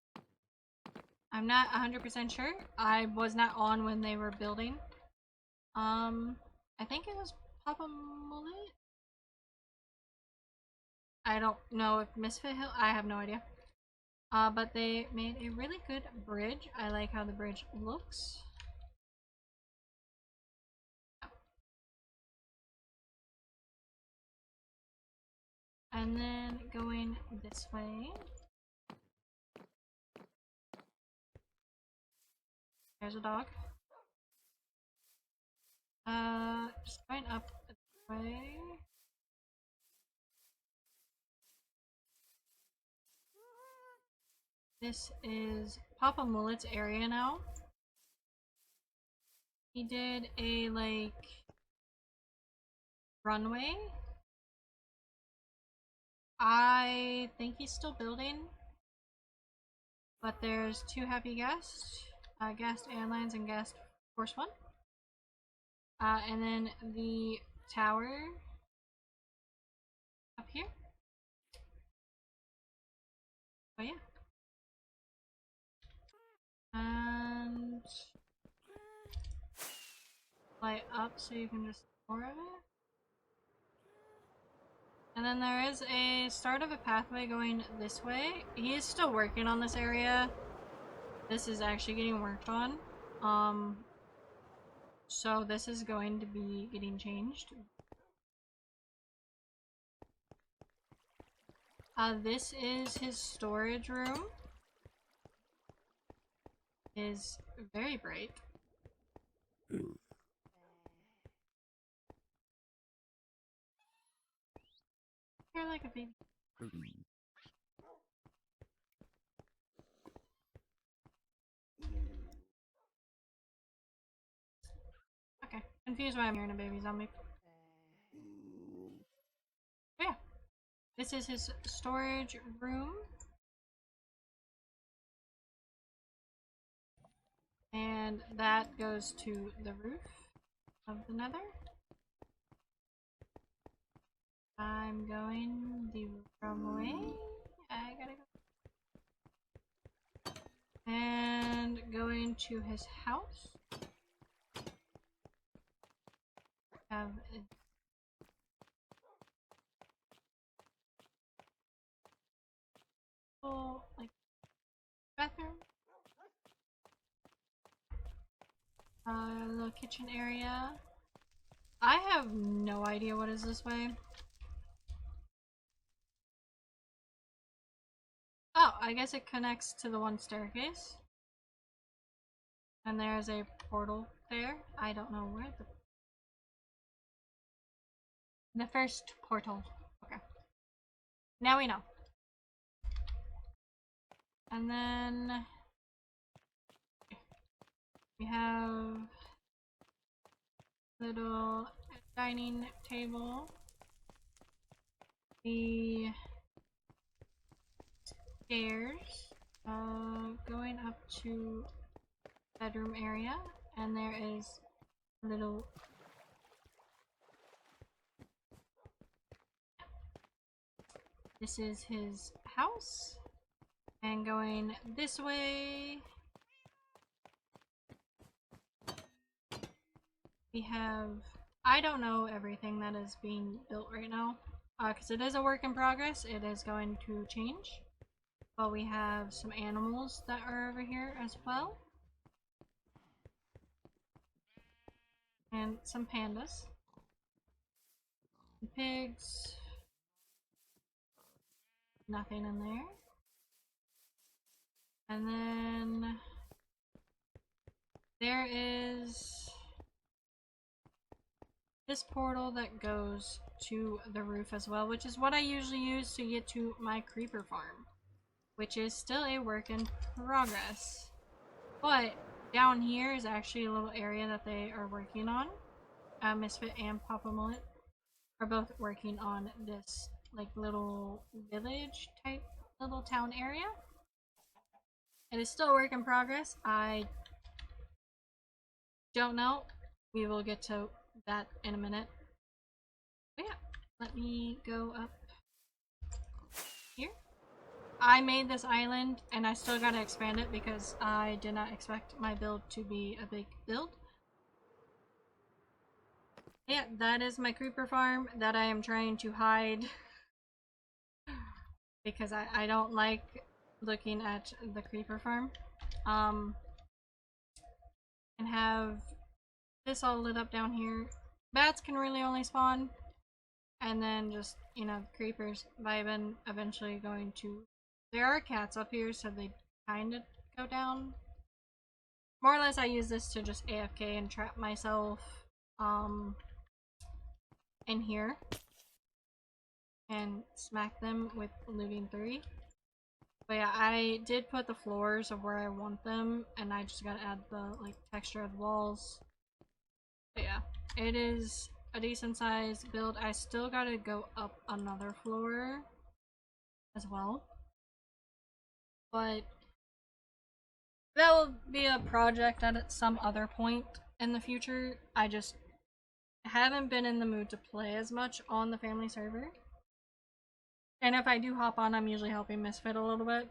I'm not 100% sure. I was not on when they were building. I think it was ThePapaMullet. I don't know if Misfit Hill. I have no idea. But they made a really good bridge. I like how the bridge looks. And then going this way. There's a dog. Just going up this way. This is ThePapaMullets Area now. He did a, like, runway. I think he's still building. But there's 2 happy guests. Guest Airlines and Guest Force 1. And then the tower up here. Oh yeah. And light up so you can just see more of it. And then there is a start of a pathway going this way. He is still working on this area. This is actually getting worked on. So this is going to be getting changed. This is his storage room. It is very bright. You're like a baby. Okay, confused why I'm hearing a baby zombie. But yeah, this is his storage room. And that goes to the roof of the Nether. I'm going the wrong way. I gotta go. And going to his house. Have a full, like, bathroom. Little kitchen area. I have no idea what is this way. Oh, I guess it connects to the one staircase. And there's a portal there. I don't know where the first portal. Okay. Now we know. And then we have little dining table. The stairs going up to bedroom area, and there is a little this is his house, and going this way we have, I don't know everything that is being built right now because it is a work in progress. It is going to change, but we have some animals that are over here as well. And some pandas. Some pigs. Nothing in there. And then there is this portal that goes to the roof as well, which is what I usually use to get to my creeper farm, which is still a work in progress. But down here is actually a little area that they are working on. Misfit and ThePapaMullet are both working on this like little village type little town area. It is still a work in progress. I don't know. We will get to that in a minute. But yeah, let me go up here. I made this island and I still gotta expand it because I did not expect my build to be a big build. Yeah, that is my creeper farm that I am trying to hide because I don't like looking at the creeper farm. And have this all lit up down here. Bats can really only spawn, and then just, you know, creepers vibing eventually going to. There are cats up here, so they kind of go down. More or less, I use this to just AFK and trap myself in here and smack them with looting 3. But yeah, I did put the floors of where I want them, and I just gotta add the like texture of the walls. But yeah, it is a decent sized build. I still gotta go up another floor as well, but that will be a project at some other point in the future. I just haven't been in the mood to play as much on the family server. And if I do hop on, I'm usually helping Misfit a little bit.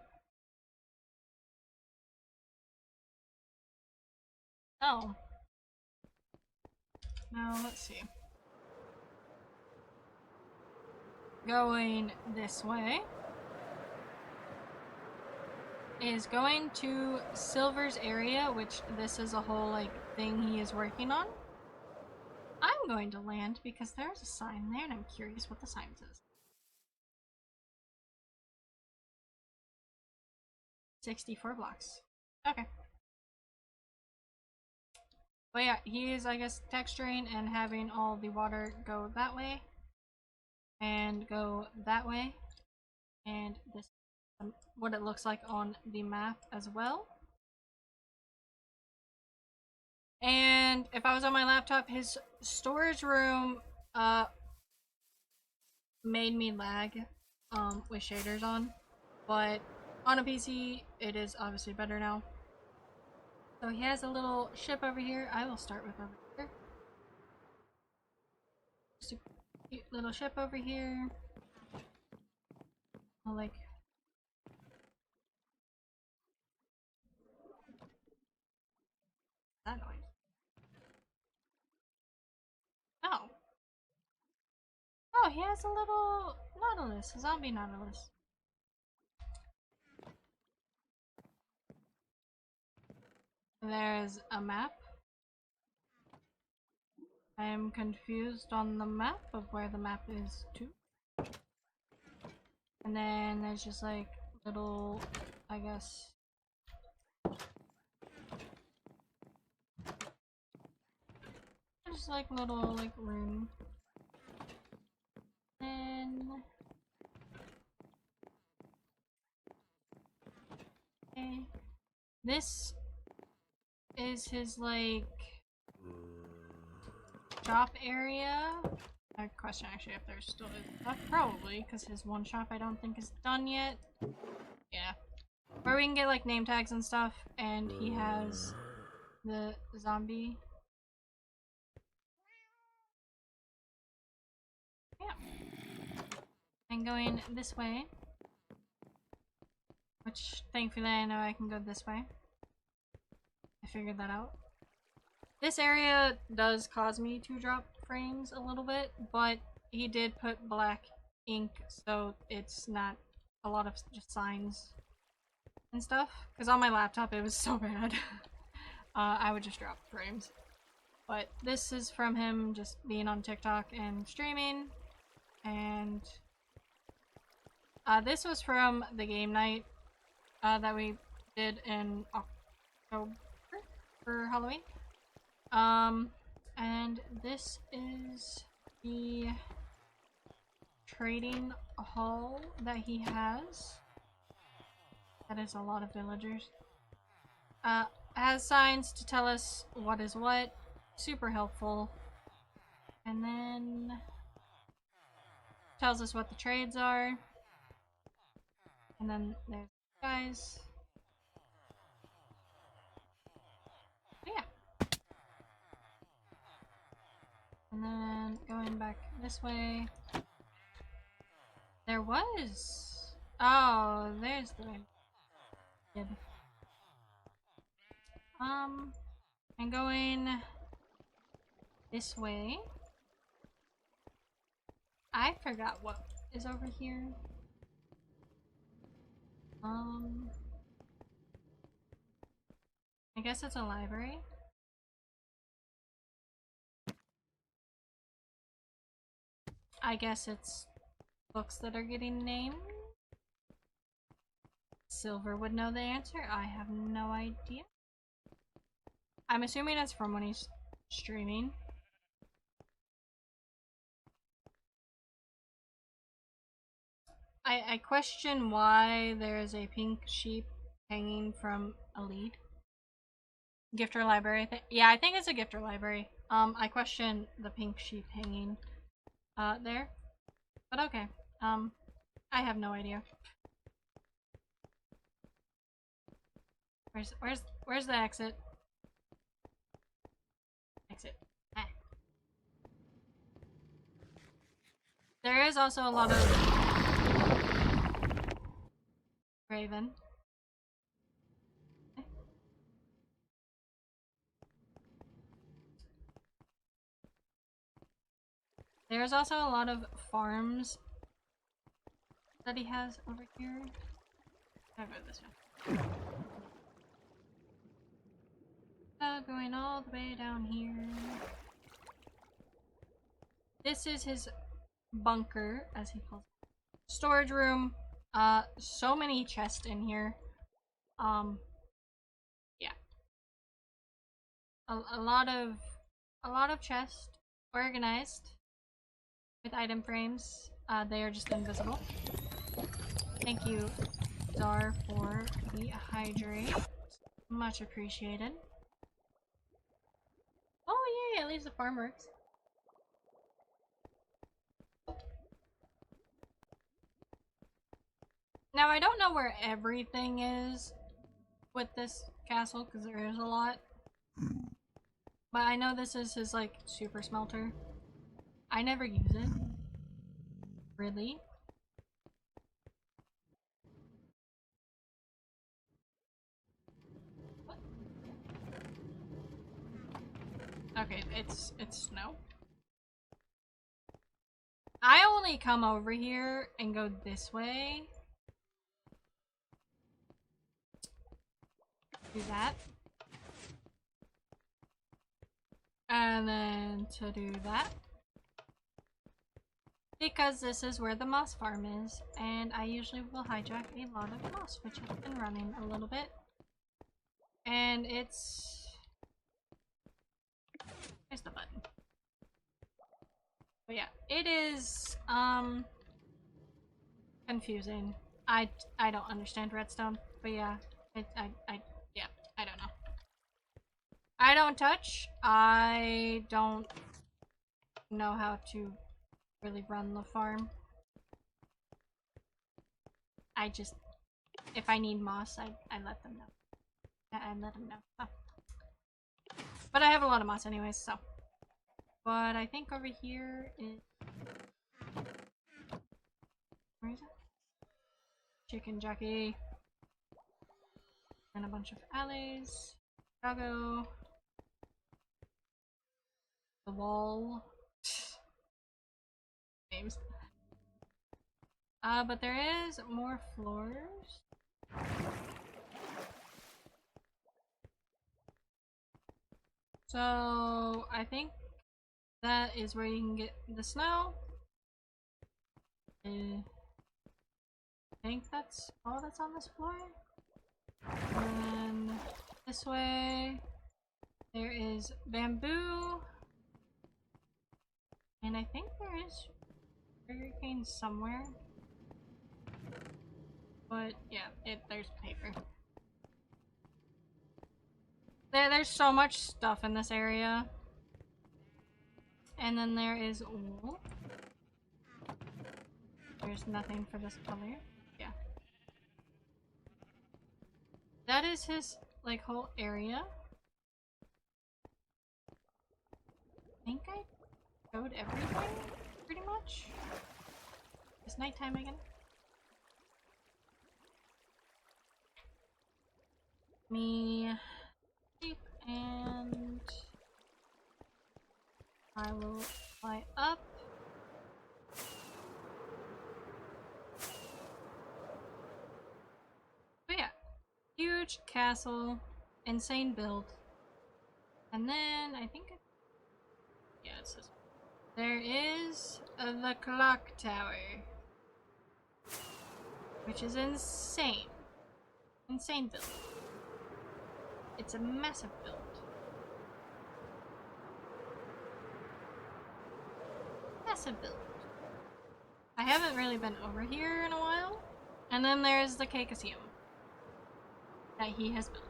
Oh. Now, let's see. Going this way is going to Silver's area, which this is a whole like thing he is working on. I'm going to land because there's a sign there and I'm curious what the sign says. 64 blocks. Okay. But yeah, he is, I guess, texturing and having all the water go that way. And go that way. And this is what it looks like on the map as well. And if I was on my laptop, his storage room made me lag with shaders on. But on a PC, it is obviously better now. So he has a little ship over here. I will start with over here. Just a cute little ship over here. I'll like that noise. Oh. Oh, he has a little Nautilus, a zombie Nautilus. There's a map. I am confused on the map of where the map is to. And then there's just like little, I guess. Just like little like room. Then okay. This is his like shop area. I question actually if there still is. Probably, because his one shop I don't think is done yet. Yeah. Where we can get like name tags and stuff, and he has the zombie. Yeah. And going this way. Which thankfully I know I can go this way. I figured that out. This area does cause me to drop frames a little bit, but he did put black ink, so it's not a lot of just signs and stuff. Because on my laptop it was so bad. I would just drop frames. But this is from him just being on TikTok and streaming. And this was from the game night that we did in October for Halloween. And this is the trading hall that he has. That is a lot of villagers. Has signs to tell us what is what. Super helpful. And then tells us what the trades are. And then there's guys. But yeah. And then going back this way. There was. Oh, there's the kid. And going this way. I forgot what is over here. I guess it's a library. I guess it's books that are getting named. Silver would know the answer. I have no idea. I'm assuming it's from when he's streaming. I question why there is a pink sheep hanging from a lead. Gifter library. Yeah, I think it's a gifter library. I question the pink sheep hanging there. But okay. I have no idea. Where's the exit? Exit. Ah. There is also a lot of Raven. There's also a lot of farms that he has over here. I'll go this way. Going all the way down here. This is his bunker, as he calls it. Storage room. So many chests in here. Yeah. A lot of chests organized with item frames. They are just invisible. Thank you, Dar, for the hydrate. Much appreciated. Oh yay, at least the farm works. Now I don't know where everything is with this castle, because there is a lot. But I know this is his, like, super smelter. I never use it. Really? What? Okay, it's snow. I only come over here and go this way. Do that. And then to do that. Because this is where the moss farm is, and I usually will hijack a lot of moss, which has been running a little bit. And it's... Where's the button? But yeah, it is, confusing. I don't understand redstone, but yeah, yeah, I don't know. I don't touch. I don't know how to really run the farm. I just, if I need moss, I let them know. I let them know. Oh. But I have a lot of moss anyways, so. But I think over here is... Where is it? Chicken jockey. And a bunch of alleys. Chicago. The wall. Names. But there is more floors. So I think that is where you can get the snow. I think that's all that's on this floor. And then this way there is bamboo. And I think there is sugarcane somewhere. But yeah, there's paper. There's so much stuff in this area. And then there is wool. There's nothing for this color. Yeah. That is his, like, whole area. I think I showed everything, pretty much. It's nighttime again. Me sleep and I will fly up. But yeah, huge castle, insane build. And then I think yeah, it says there is the clock tower, which is insane. Insane build. It's a massive build. Massive build. I haven't really been over here in a while. And then there's the Cacaseum that he has built.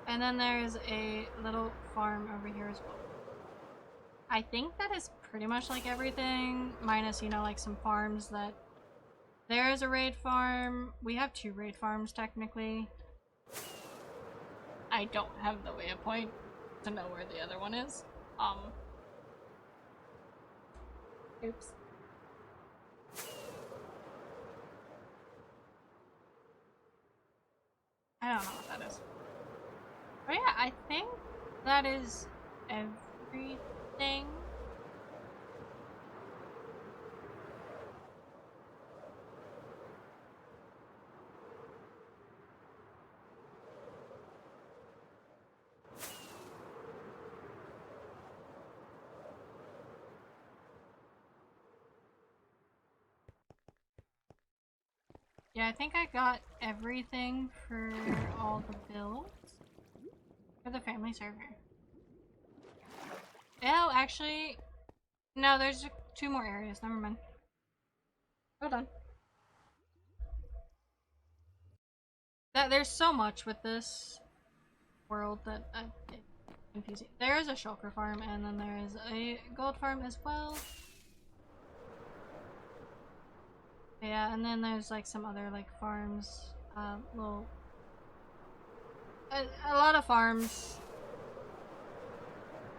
And then there's a little farm over here as well. I think that is pretty much like everything, minus, you know, like some farms that... There is a raid farm. We have 2 raid farms, technically. I don't have the waypoint to know where the other one is. Oops. I don't know what that is. But yeah, I think that is everything. Yeah, I think I got everything for all the builds for the family server. Oh, actually, no, there's 2 more areas. Never mind. Hold on. There's so much with this world that it's confusing. There is a shulker farm, and then there is a gold farm as well. Yeah, and then there's like some other like farms, little, a lot of farms.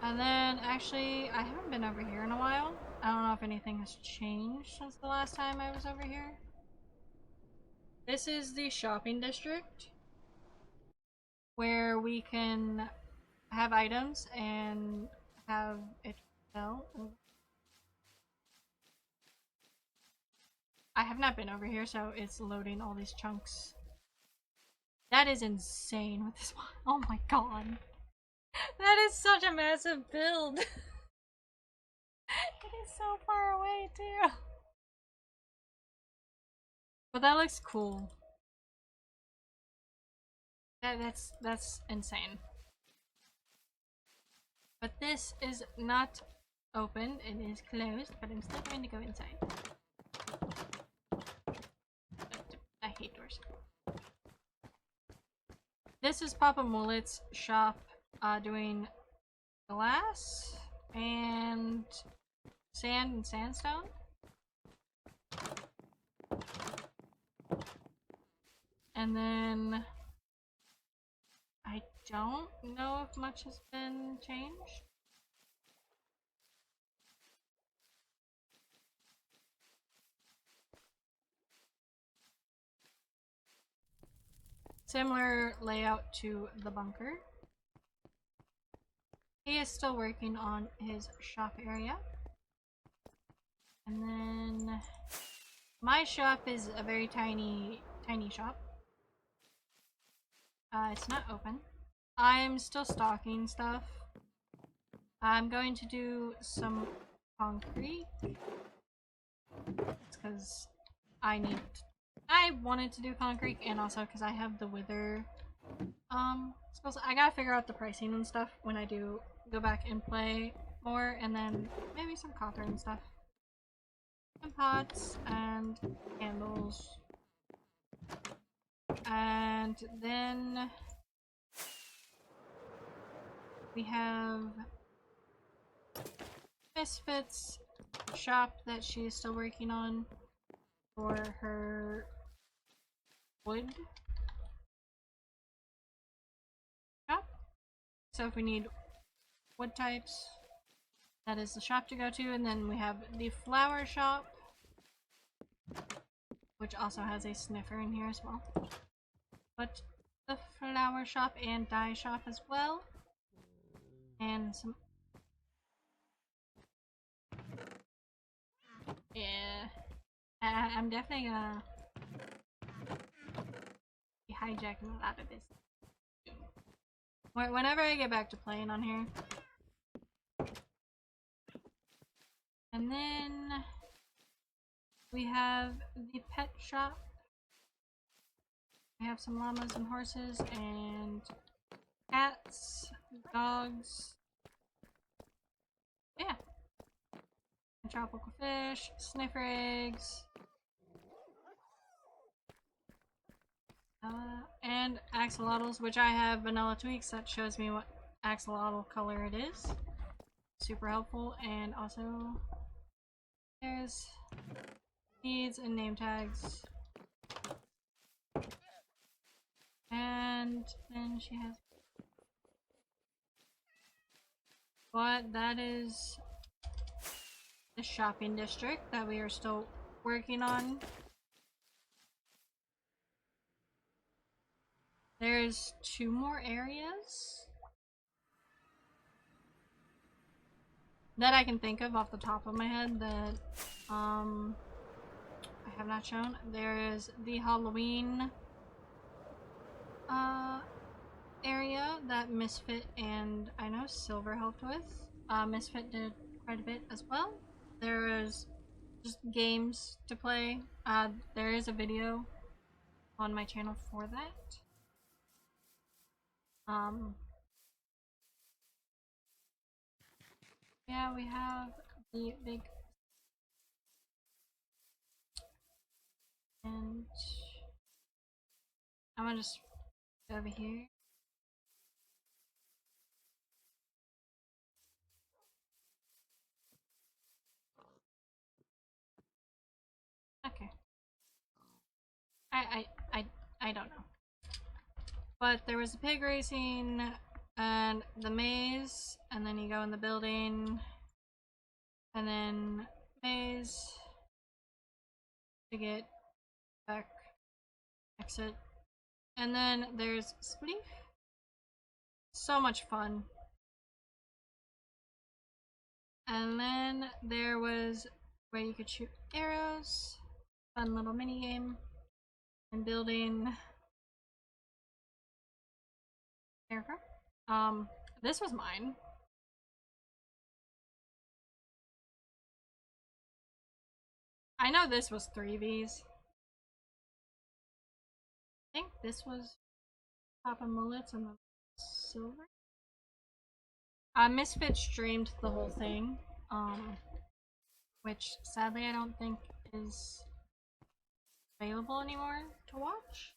And then actually, I haven't been over here in a while. I don't know if anything has changed since the last time I was over here. This is the shopping district where we can have items and have it sell. I have not been over here, so it's loading all these chunks. That is insane with this one. Oh my god. That is such a massive build. It is so far away too. But that looks cool. That's insane. But this is not open, it is closed, but I'm still going to go inside. I hate doors. This is ThePapaMullet's shop, doing glass and sand and sandstone. And then I don't know if much has been changed. Similar layout to the bunker. He is still working on his shop area. And then my shop is a very tiny shop. It's not open. I'm still stocking stuff. I'm going to do some concrete. It's because I wanted to do concrete, and also because I have the wither skills. I gotta figure out the pricing and stuff when I do go back and play more, and then maybe some copper and stuff. And pots and candles. And then we have Misfitmutts Shop that she is still working on for her wood shop. So if we need wood types, that is the shop to go to. And then we have the flower shop, which also has a sniffer in here as well. But the flower shop and dye shop as well. And some... yeah. I'm definitely gonna be hijacking a lot of this. Whenever I get back to playing on here. And then we have the pet shop. We have some llamas and horses and cats, dogs. Yeah. And tropical fish, sniffer eggs. And axolotls, which I have vanilla tweaks that shows me what axolotl color it is. Super helpful. And also there's seeds and name tags. And then she has... but that is the shopping district that we are still working on. There's 2 more areas that I can think of off the top of my head that I have not shown. There is the Halloween area that Misfit and I know Silver helped with. Misfit did quite a bit as well. There is just games to play. There is a video on my channel for that. Yeah, we have the big, and I'm gonna just go over here. Okay. I don't know. But there was the pig racing and the maze, and then you go in the building, and then maze to get back, exit, and then there's Spleef. So much fun. And then there was where you could shoot arrows, fun little mini game, and building aircraft. This was mine. I know this was 3Vs. I think this was ThePapaMullets and the Silver. Misfit streamed the whole thing, which sadly I don't think is available anymore to watch.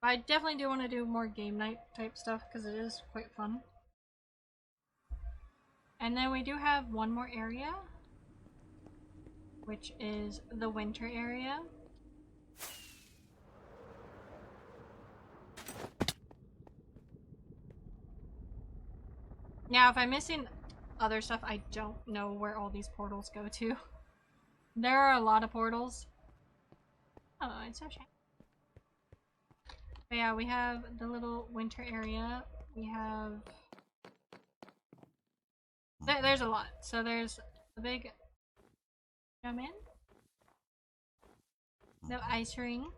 But I definitely do want to do more game night type stuff because it is quite fun. And then we do have one more area, which is the winter area. Now, if I'm missing other stuff, I don't know where all these portals go to. There are a lot of portals. Oh, it's so shiny. But yeah, we have the little winter area. We have... There's a lot. So there's the big snowman. The ice ring.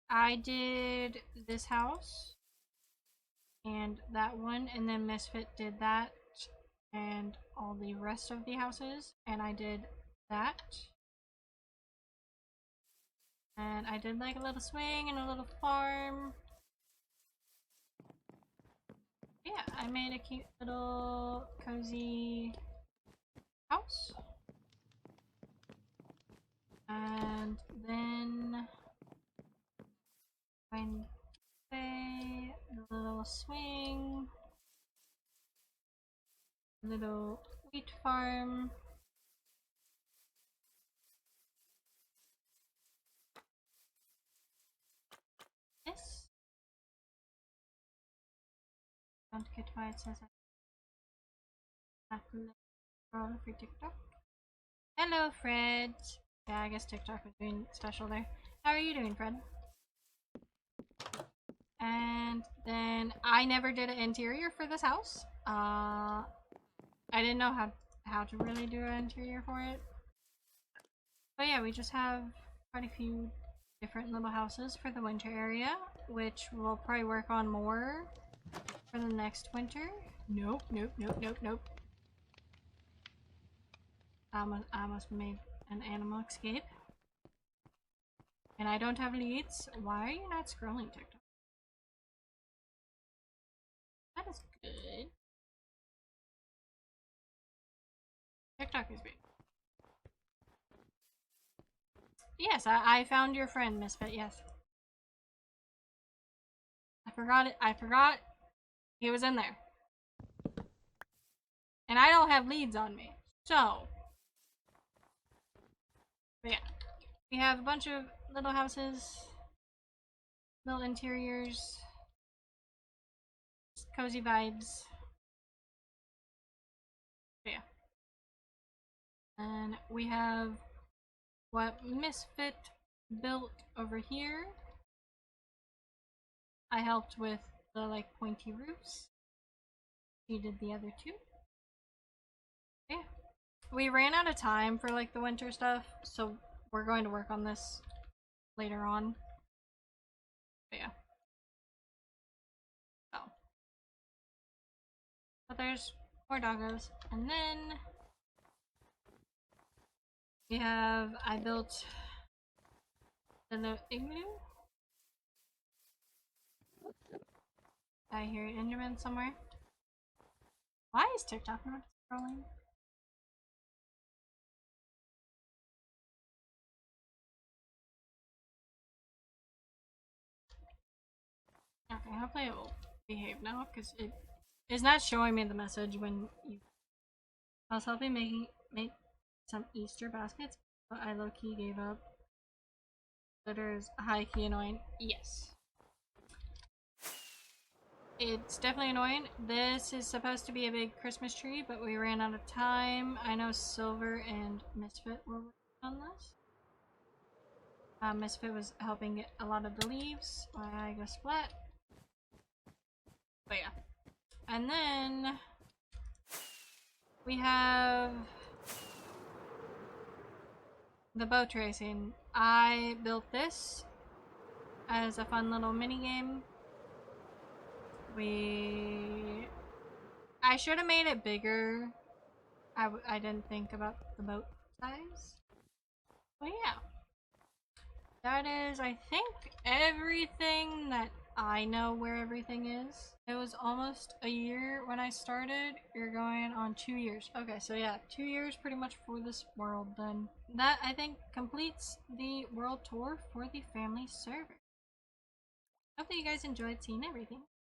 I did this house. And that one. And then Misfit did that. And all the rest of the houses. And I did that. And I did like a little swing and a little farm. Yeah, I made a cute little cozy house. And then I say the little swing, little wheat farm. This. Don't get why it says I for TikTok. Hello, Fred. Yeah, I guess TikTok was doing special there. How are you doing, Fred? And then I never did an interior for this house. I didn't know how to really do an interior for it. But yeah, we just have quite a few different little houses for the winter area, which we'll probably work on more for the next winter. Nope, nope, nope, nope, nope. I must have made an animal escape. And I don't have leads. Why are you not scrolling TikTok? That is good. TikTok is great. Yes, I found your friend, Misfit, yes. I forgot it. I forgot he was in there. And I don't have leads on me. So. But yeah. We have a bunch of little houses. Little interiors. Cozy vibes. But yeah. And we have what Misfit built over here. I helped with the like pointy roofs. He did the other two. Yeah. We ran out of time for like the winter stuff, so we're going to work on this later on. But yeah. Oh. But there's more doggos. And then We have, I built the igloo. I hear an Enderman somewhere. Why is TikTok not scrolling? Okay, hopefully it will behave now, because it is not showing me the message when you... I was helping make some Easter baskets, but I low-key gave up. Glitter's high-key annoying. Yes. It's definitely annoying. This is supposed to be a big Christmas tree, but we ran out of time. I know Silver and Misfit were working on this. Misfit was helping get a lot of the leaves. I go splat. But yeah. And then we have the boat racing. I built this as a fun little mini game. I should have made it bigger. I didn't think about the boat size. But yeah. That is, I think, everything that I know where everything is. It was almost a year when I started. You're going on 2 years. Okay, so yeah, 2 years pretty much for this world then. That, I think, completes the world tour for the family server. Hope that you guys enjoyed seeing everything.